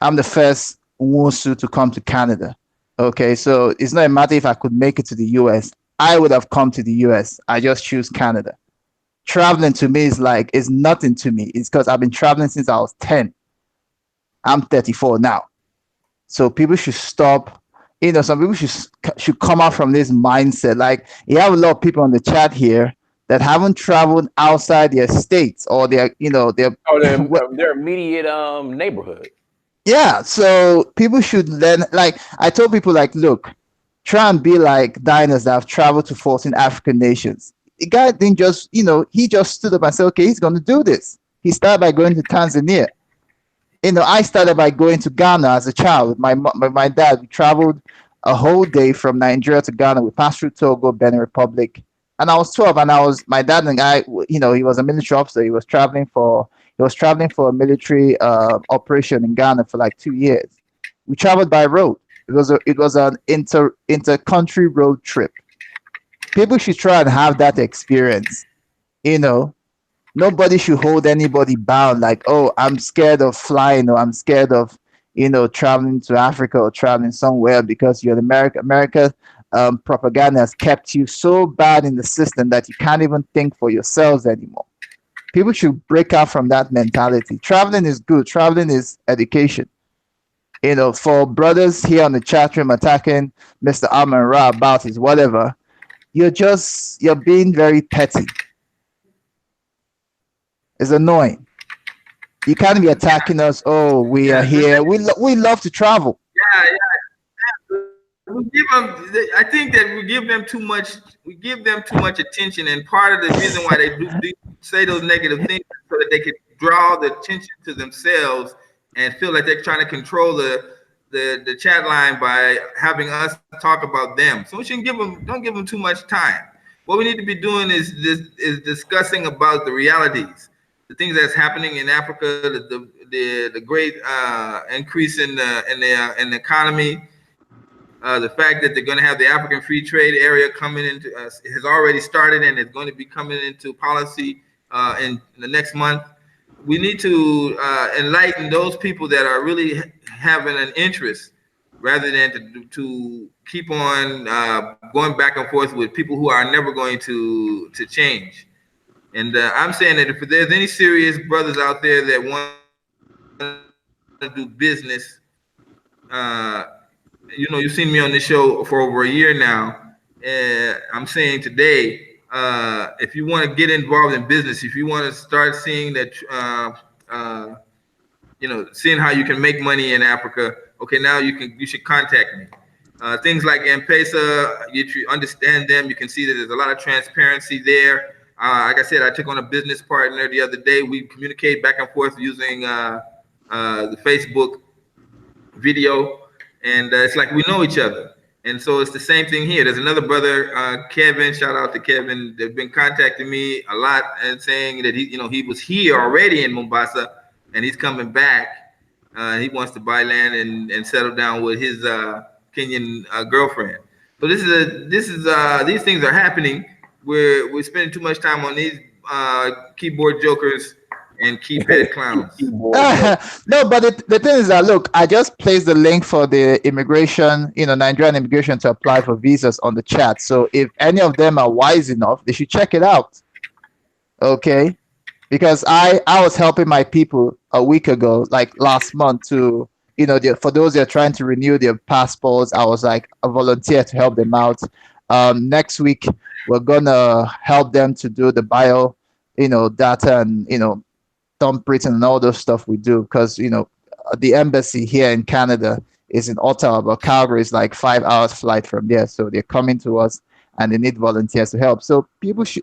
I'm the first Wusu to come to Canada. Okay, so it's not a matter if I could make it to the US. I would have come to the US. I just choose Canada. Traveling to me is nothing to me. It's because I've been traveling since I was 10. I'm 34 now. So people should stop. Some people should come out from this mindset. Like you have a lot of people on the chat here that haven't traveled outside their states or their immediate neighborhood. Yeah, so people should learn. Like I told people, like, look, try and be like diners that have traveled to 14 African nations. The guy didn't just, he just stood up and said, okay, he's going to do this. He started by going to Tanzania. I started by going to Ghana as a child with my dad. We traveled a whole day from Nigeria to Ghana. We passed through Togo, Benin Republic, and I was 12. And my dad and I, he was a military officer. He was traveling for a military operation in Ghana for like 2 years. We traveled by road. It was an inter-country road trip. People should try and have that experience. Nobody should hold anybody bound. Like, oh, I'm scared of flying, or I'm scared of traveling to Africa or traveling somewhere because you're in America. America propaganda has kept you so bad in the system that you can't even think for yourselves anymore. People should break out from that mentality. Traveling is good. Traveling is education. For brothers here on the chat room attacking Mr. Amon-Ra about his whatever, you're being very petty. It's annoying. You can't be attacking us. Oh, we are Yeah, here. We love to travel. yeah, we give them. I think that we give them too much. We give them too much attention, and part of the reason why they do say those negative things is so that they can draw the attention to themselves and feel like they're trying to control the chat line by having us talk about them. So we shouldn't give them. Don't give them too much time. What we need to be doing is discussing about the realities, the things that's happening in Africa, the great increase in the economy. The fact that they're going to have the African Free Trade Area coming into has already started and is going to be coming into policy in the next month. We need to enlighten those people that are really having an interest, rather than to keep on going back and forth with people who are never going to change. And I'm saying that if there's any serious brothers out there that want to do business, you've seen me on this show for over a year now. I'm saying today, if you want to get involved in business, if you want to start seeing that, seeing how you can make money in Africa, okay, now you should contact me. Things like M-Pesa, you understand them. You can see that there's a lot of transparency there. Like I said, I took on a business partner the other day. We communicate back and forth using the Facebook video, and it's like we know each other. And so it's the same thing here. There's another brother, Kevin. Shout out to Kevin. They've been contacting me a lot and saying that he was here already in Mombasa, and he's coming back. He wants to buy land and settle down with his Kenyan girlfriend. So these things are happening. We're spending too much time on these keyboard jokers and keypad clowns. No, but the thing is that, look, I just placed the link for the immigration, Nigerian immigration to apply for visas on the chat. So if any of them are wise enough, they should check it out. Okay, because I was helping my people a week ago, like last month, to for those that are trying to renew their passports. I was like a volunteer to help them out. Next week we're gonna help them to do the bio, data and thumbprints and all those stuff we do, because the embassy here in Canada is in Ottawa, but Calgary is like 5 hours flight from there. So they're coming to us and they need volunteers to help. So people should,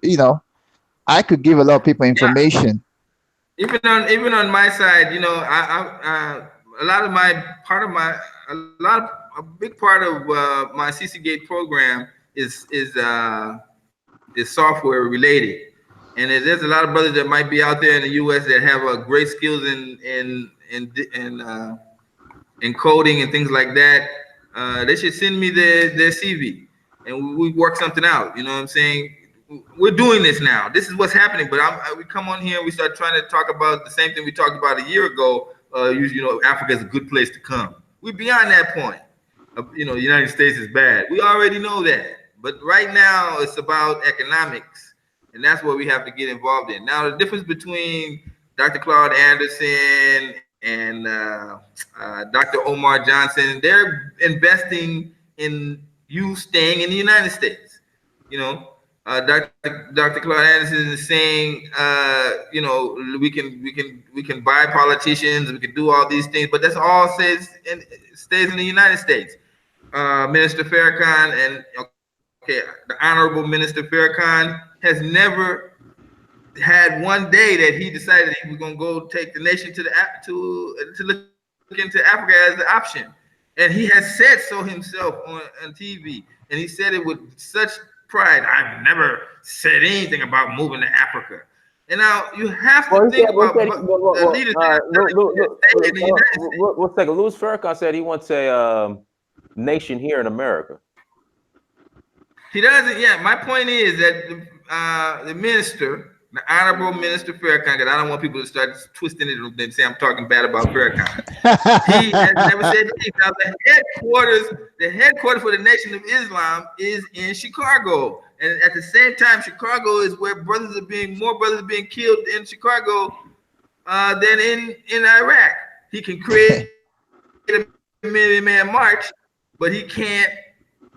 I could give a lot of people information. Yeah. Even on my side, a big part of my CC Gate program is software related. And there's a lot of brothers that might be out there in the U.S. that have great skills in coding and things like that. They should send me their CV, and we work something out. You know what I'm saying? We're doing this now. This is what's happening. But we come on here and we start trying to talk about the same thing we talked about a year ago. Africa is a good place to come. We're beyond that point. The United States is bad. We already know that. But right now, it's about economics. And that's what we have to get involved in. Now, the difference between Dr. Claude Anderson and Dr. Omar Johnson, they're investing in you staying in the United States. Dr. Claude Anderson is saying, we can buy politicians, we can do all these things, but that's all stays in the United States. Minister Farrakhan and the Honorable Minister Farrakhan has never had one day that he decided he was going to go take the nation to look into Africa as an option, and he has said so himself on TV, and he said it with such pride. I've never said anything about moving to Africa. And now you have to think about the leaders. One second. Louis Farrakhan said he wants a nation here in America. He doesn't. Yeah, my point is that the minister, the Honorable Minister Farrakhan, because I don't want people to start twisting it and say I'm talking bad about Farrakhan. He has never said anything. Now, the headquarters for the Nation of Islam is in Chicago, and at the same time, Chicago is where more brothers are being killed in Chicago than in Iraq. He can create a million-man march, but he can't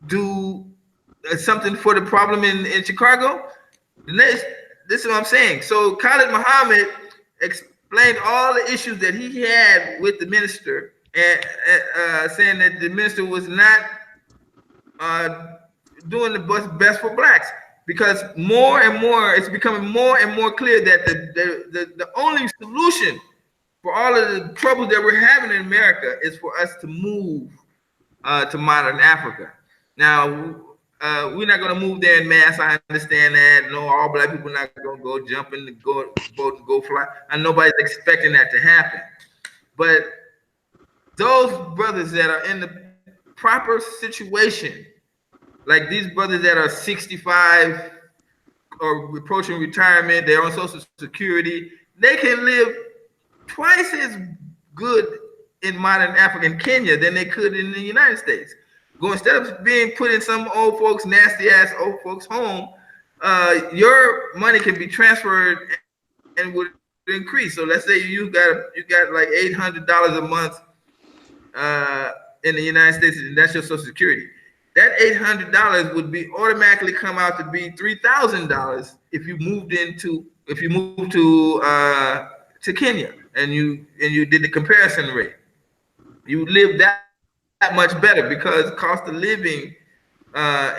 do something for the problem in Chicago. This is what I'm saying. So Khalid Muhammad blamed all the issues that he had with the minister, and saying that the minister was not uh, doing the best for blacks. Because more and more, it's becoming more and more clear that the only solution for all of the troubles that we're having in America is for us to move to modern Africa. Now, we're not going to move there in mass. I understand that. No, all black people are not going to go jump in the boat and go fly. And nobody's expecting that to happen. But those brothers that are in the proper situation, like these brothers that are 65 or approaching retirement, they're on Social Security, they can live twice as good in modern Africa and Kenya than they could in the United States. Go, instead of being put in some old folks, nasty ass old folks home, your money can be transferred and would increase. So let's say you got like $800 a month in the United States, and that's your Social Security. That $800 would be automatically come out to be $3,000 if you moved to Kenya and you did the comparison rate. You live that much better because cost of living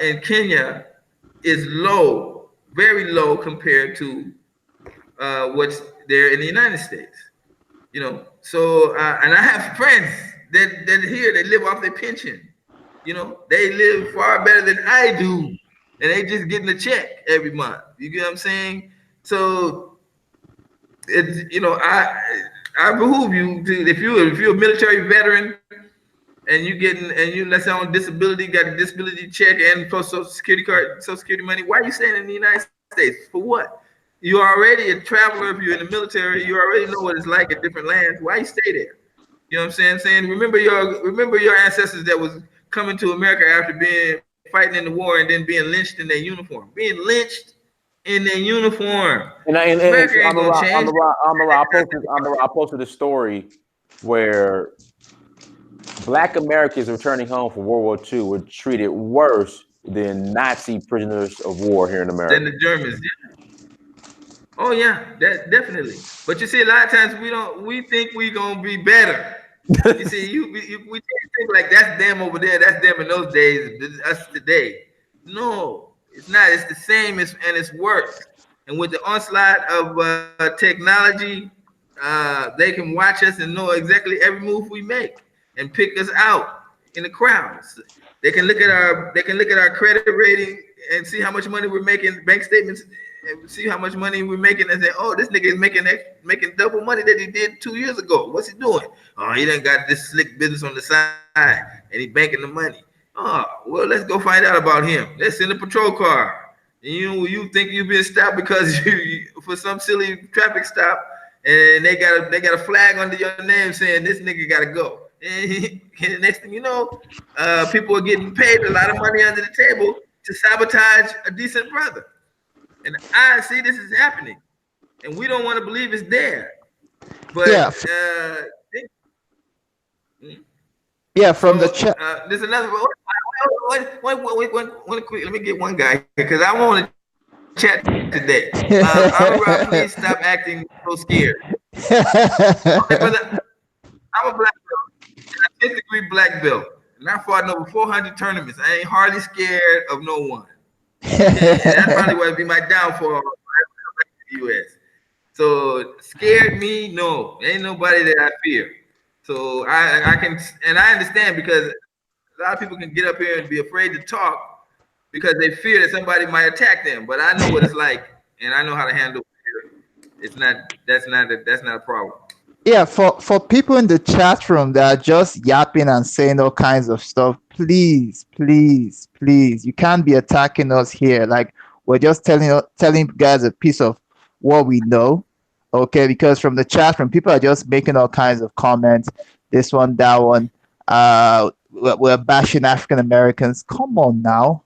in Kenya is low, very low compared to what's there in the United States. You know, so and I have friends that here they live off their pension. You know, they live far better than I do, and they just getting a check every month. You get what I'm saying? So it's, you know, I behoove you to, if you're a military veteran and you let's say on disability, got a disability check and Social Security card, Social Security money, why are you staying in the United States? For what? You're already a traveler. If you're in the military, you already know what it's like in different lands. Why you stay there? You know what I'm saying? Remember your ancestors that was coming to America after being fighting in the war and then being lynched in their uniform. Being lynched in their uniform. America ain't gonna change. I posted a story where Black Americans returning home from World War II were treated worse than Nazi prisoners of war here in America. Than the Germans, yeah. Oh yeah, that definitely. But you see, a lot of times we think we gonna be better. You see, we think like that's them over there, that's them in those days, us today. No, it's not. It's the same, and it's worse. And with the onslaught of technology, they can watch us and know exactly every move we make and pick us out in the crowds. They can look at our credit rating and see how much money we're making, bank statements, and see how much money we're making, and say, "Oh, this nigga is making double money that he did 2 years ago. What's he doing? Oh, he done got this slick business on the side, and he banking the money. Oh, well, let's go find out about him. Let's send a patrol car. And you think you've been stopped because you for some silly traffic stop, and they got a flag under your name saying this nigga gotta go. And the next thing you know, people are getting paid a lot of money under the table to sabotage a decent brother. And I see this is happening, and we don't want to believe it's there. But yeah, from the chat. There's another one quick. Let me get one guy because I want to chat today. Rob, please stop acting so scared. Okay, brother, I'm a black belt, a 5th degree black belt, and I fought in over 400 tournaments. I ain't hardly scared of no one. And that's probably what would be my downfall in the U.S. So scared me? No, ain't nobody that I fear. So I can, and I understand because a lot of people can get up here and be afraid to talk because they fear that somebody might attack them. But I know what it's like, and I know how to handle it. It's not. That's not a problem. Yeah, for people in the chat room that are just yapping and saying all kinds of stuff, please, you can't be attacking us here. Like, we're just telling you guys a piece of what we know, okay? Because from the chat room, people are just making all kinds of comments. This one, that one. We're bashing African Americans. Come on now.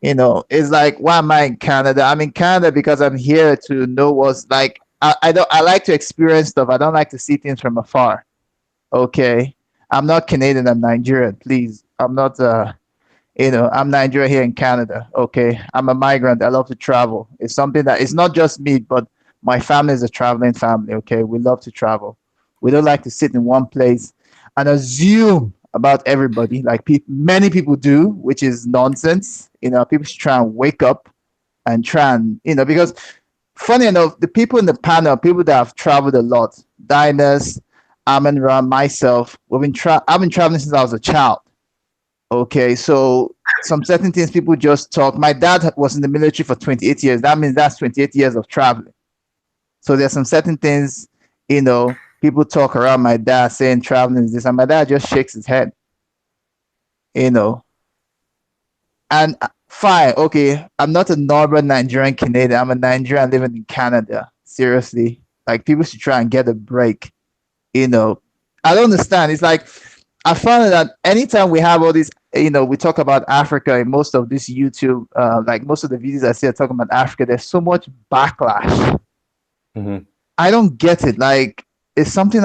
You know, it's like, why am I in Canada? I'm in Canada because I'm here to know what's like. I like to experience stuff. I don't like to see things from afar. Okay. I'm not Canadian, I'm Nigerian, please. I'm not I'm Nigerian here in Canada. Okay. I'm a migrant. I love to travel. It's something that it's not just me, but My family is a traveling family. Okay, we love to travel. We don't like to sit in one place and assume about everybody like many people do, which is nonsense. People should try and wake up and try and because funny enough, the people in the panel, people that have traveled a lot, Diners, Amin Ra, myself, I've been traveling since I was a child. Okay, so some certain things people just talk. My dad was in the military for 28 years. That means that's 28 years of traveling. So there's some certain things, people talk around my dad saying traveling is this, and my dad just shakes his head, you know. And fine, okay, I'm not a northern Nigerian Canadian. I'm a Nigerian living in Canada. Seriously, like people should try and get a break. You know, I don't understand. It's like I found that anytime we have all these, we talk about Africa in most of this YouTube, like most of the videos I see are talking about Africa. There's so much backlash. Mm-hmm. I don't get it. Like it's something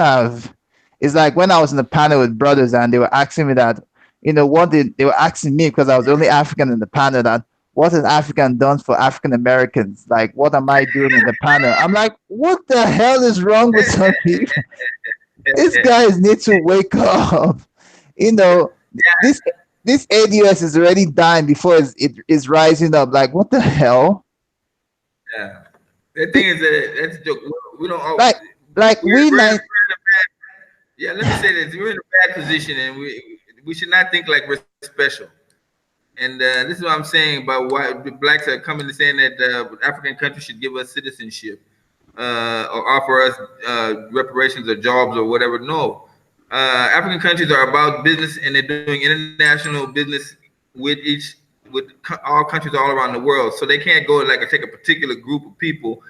It's like when I was in the panel with brothers and they were asking me that, they were asking me because I was the only African in the panel that what has African done for African Americans? Like what am I doing in the panel? I'm like, what the hell is wrong with some people? These guys need to wake up. You know, this this ADS is already dying before it is rising up. Like what the hell? Yeah. The thing is that that's a joke. We don't always, Like we we're in like a bad, yeah, let me say this. We're in a bad position and we should not think like we're special. And this is what I'm saying about why the blacks are coming to saying that African countries should give us citizenship or offer us reparations or jobs or whatever. No, African countries are about business and they're doing international business with all countries all around the world. So they can't go like take a particular group of people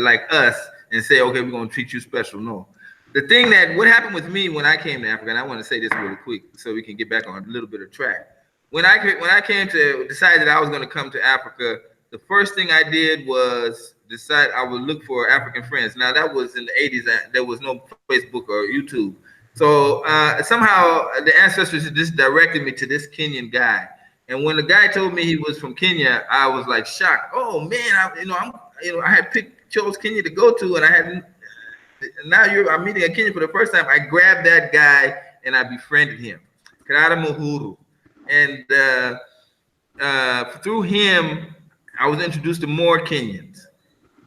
like us and say, okay, we're going to treat you special. No. The thing that what happened with me when I came to Africa, and I want to say this really quick so we can get back on a little bit of track. When I came to decide that I was going to come to Africa, the first thing I did was decide I would look for African friends. Now that was in the 80s. There was no Facebook or YouTube. So somehow the ancestors just directed me to this Kenyan guy. And when the guy told me he was from Kenya, I was like shocked. Oh man, I had chose Kenya to go to, and I hadn't. Now I'm meeting a Kenyan for the first time. I grabbed that guy and I befriended him, Karada Muhuru, and through him, I was introduced to more Kenyans,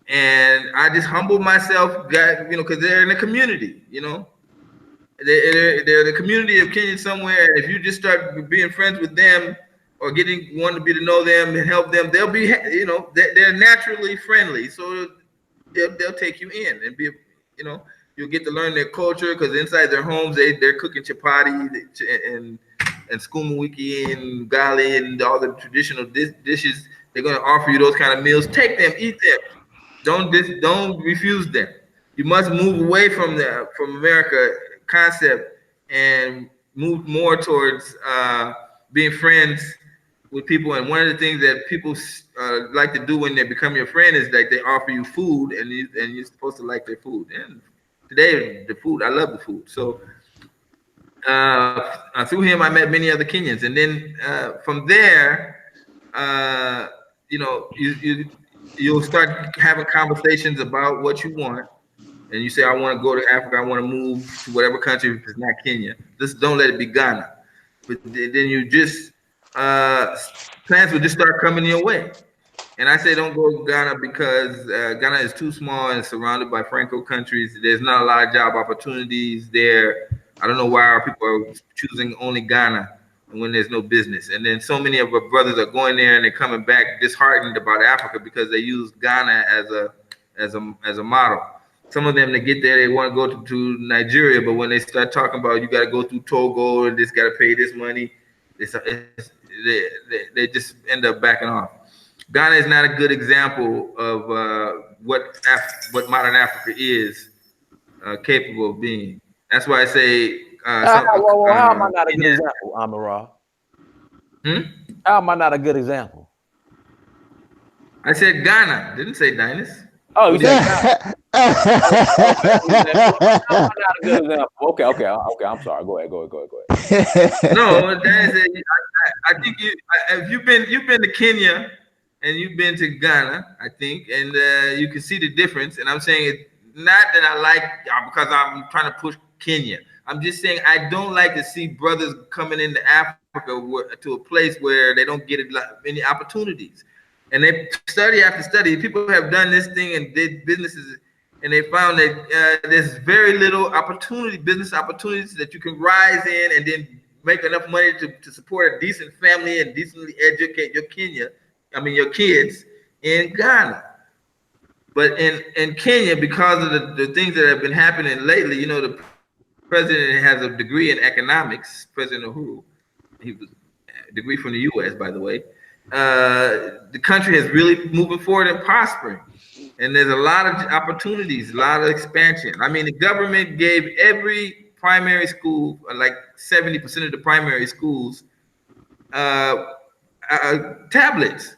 and I just humbled myself, because they're in a community, they're the community of Kenya somewhere. And if you just start being friends with them or wanting to be to know them and help them, they'll be, they're naturally friendly. So they'll take you in and be, you'll get to learn their culture because inside their homes, they're cooking chapati and skuma wiki and gali and all the traditional dishes. They're going to offer you those kind of meals. Take them, eat them. Don't refuse them. You must move away from America concept and move more towards being friends with people. And one of the things that people like to do when they become your friend is that they offer you food, and you're supposed to like their food. And today, the food, I love the food. So through him, I met many other Kenyans, and then from there, you'll start having conversations about what you want. And you say, I want to go to Africa, I want to move to whatever country if it's not Kenya. Just don't let it be Ghana. But then you just plans will just start coming your way. And I say don't go to Ghana because Ghana is too small and surrounded by Franco countries. There's not a lot of job opportunities there. I don't know why our people are choosing only Ghana when there's no business. And then so many of our brothers are going there and they're coming back disheartened about Africa because they use Ghana as a model. Some of them, they get there, they want to go to Nigeria, but when they start talking about you got to go through Togo and just got to pay this money, they just end up backing off. Ghana is not a good example of what modern Africa is capable of being. That's why I say. How am I not a good example, Amara? How am I not a good example? I said Ghana, didn't say Dynas. Oh, you said Ghana. Okay. I'm sorry. Go ahead. No, I think if you've been to Kenya, and you've been to Ghana, I think, and you can see the difference. And I'm saying it not that I like because I'm trying to push Kenya. I'm just saying I don't like to see brothers coming into Africa to a place where they don't get many opportunities. And they study after study. People have done this thing and did businesses, and they found that there's very little opportunity, business opportunities that you can rise in and then make enough money to support a decent family and decently educate your kids in Ghana. But in Kenya, because of the things that have been happening lately, the president has a degree in economics, President Uhuru. He was a degree from the U.S., by the way. The country is really moving forward and prospering. And there's a lot of opportunities, a lot of expansion. I mean, the government gave every primary school, like 70% of the primary schools, tablets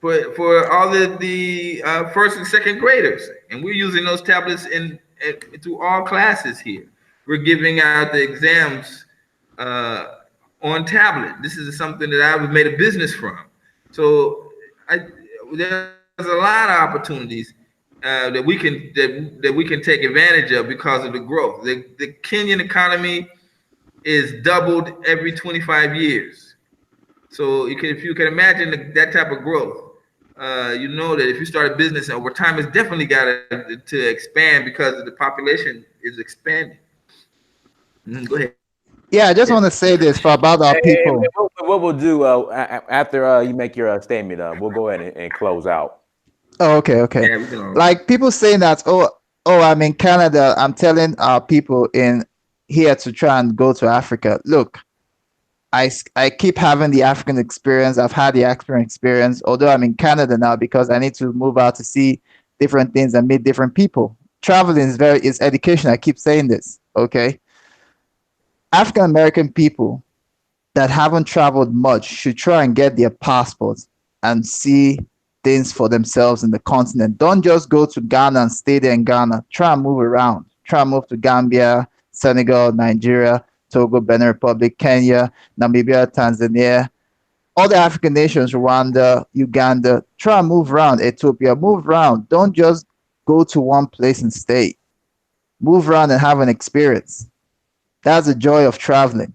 for all the first and second graders, and we're using those tablets through all classes here. We're giving out the exams on tablet. This is something that I've made a business from. So there's a lot of opportunities that we can take advantage of because of the growth. The Kenyan economy is doubled every 25 years. So if you can imagine that type of growth, you know that if you start a business over time, it's definitely got to expand because the population is expanding. Go ahead. Yeah, I just want to say this for about our people. What we'll do after you make your statement, we'll go ahead and close out. Oh, okay. Yeah, like people saying that, I'm in Canada. I'm telling our people in here to try and go to Africa. Look, I keep having the African experience. I've had the African experience, although I'm in Canada now because I need to move out to see different things and meet different people. Traveling is education. I keep saying this. Okay. African American people that haven't traveled much should try and get their passports and see things for themselves in the continent. Don't just go to Ghana and stay there in Ghana. Try and move around. Try and move to Gambia, Senegal, Nigeria, Togo, Benin Republic, Kenya, Namibia, Tanzania, all the African nations, Rwanda, Uganda. Try and move around. Ethiopia, move around. Don't just go to one place and stay. Move around and have an experience. That's the joy of traveling.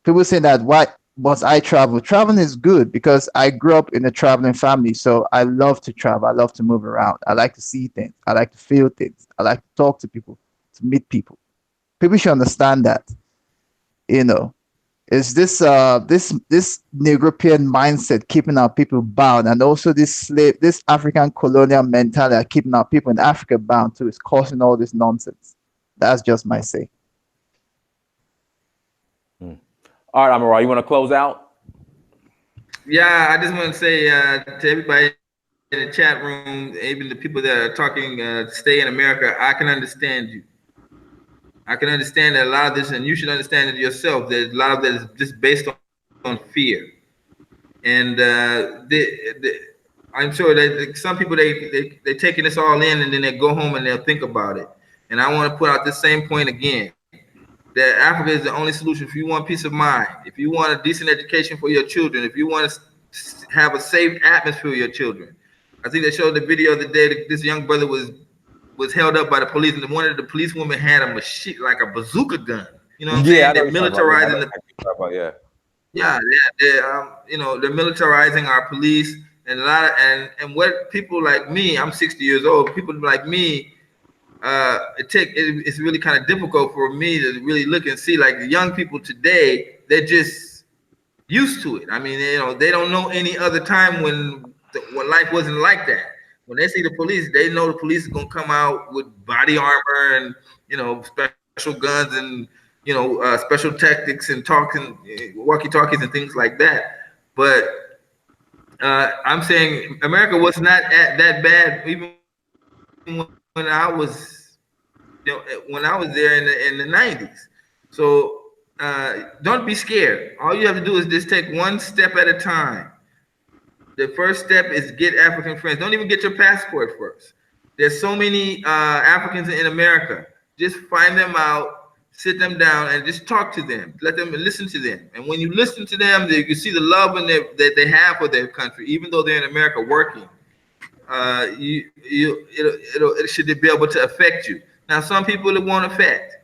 People say that, why must I travel? Traveling is good because I grew up in a traveling family. So I love to travel. I love to move around. I like to see things. I like to feel things. I like to talk to people, to meet people. People should understand that. Is this European mindset keeping our people bound, and also this African colonial mentality keeping our people in Africa bound too, is causing all this nonsense. That's just my say. All right, Amaral, you want to close out? Yeah, I just want to say to everybody in the chat room, even the people that are talking, stay in America, I can understand you. I can understand that a lot of this, and you should understand it yourself, that a lot of that is just based on fear. And I'm sure that some people, they're taking this all in, and then they go home and they'll think about it. And I want to put out this same point again, that Africa is the only solution. If you want peace of mind, if you want a decent education for your children, if you want to have a safe atmosphere for your children. I think they showed the video the day that this young brother was held up by the police, and one of the policewomen had a machine, like a bazooka gun. You know what I'm saying? They're militarizing they're militarizing our police, and a lot of and what people like me, I'm 60 years old. People like me, it's really kind of difficult for me to really look and see, like, the young people today, they're just used to it. I mean, they don't know any other time when life wasn't like that. When they see the police, they know the police is gonna come out with body armor and special guns and special tactics and talking walkie-talkies and things like that. But I'm saying America was not that bad even when I was there in the 90s. So don't be scared. All you have to do is just take one step at a time. The first step is get African friends. Don't even get your passport first. There's so many Africans in America. Just find them out, sit them down and just talk to them. Let them listen to them. And when you listen to them, you see the love that they have for their country, even though they're in America working. It should be able to affect you. Now, some people it won't affect.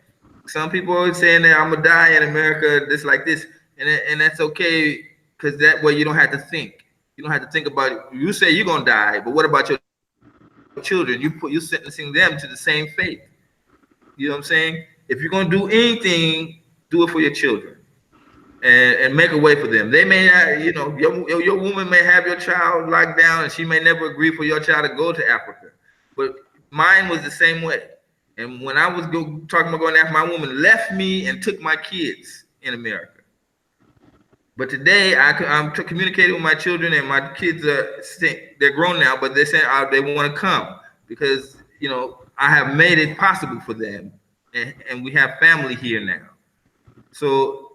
Some people are saying that I'm gonna die in America, just like this, and that's okay, because that way you don't have to think. You don't have to think about it. You say you're gonna die, but what about your children? You're sentencing them to the same fate. You know what I'm saying? If you're gonna do anything, do it for your children, and make a way for them. They may not, your woman may have your child locked down, and she may never agree for your child to go to Africa, but mine was the same way. And when I was talking about going to Africa, my woman left me and took my kids in America. But today I'm communicating with my children, and my kids they're grown now, but they're saying they want to come because I have made it possible for them, and we have family here now. So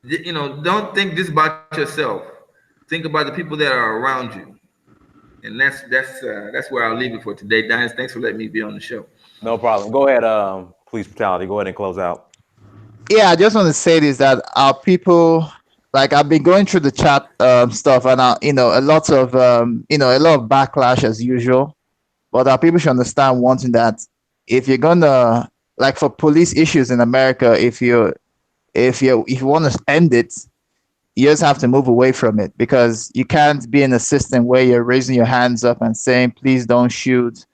don't think just about yourself. Think about the people that are around you, and that's where I'll leave it for today. Dennis, thanks for letting me be on the show. No problem. Go ahead, Police Brutality. Go ahead and close out. Yeah, I just want to say this, that our people, like, I've been going through the chat stuff, and a lot of backlash as usual. But our people should understand one thing, that if you're gonna, like, for police issues in America, if you want to end it, you just have to move away from it, because you can't be in a system where you're raising your hands up and saying, please don't shoot,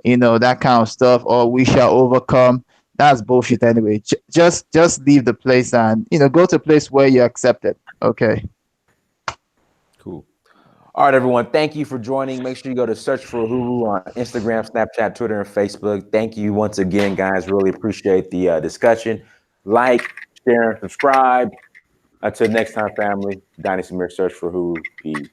that kind of stuff, or we shall overcome. That's bullshit anyway. Just leave the place and go to a place where you're accepted. Okay. Cool. All right, everyone. Thank you for joining. Make sure you go to Search for Uhuru on Instagram, Snapchat, Twitter, and Facebook. Thank you once again, guys. Really appreciate the discussion. Like, share, and subscribe. Until next time, family. Dynasty Mirror, Search for Uhuru. Peace.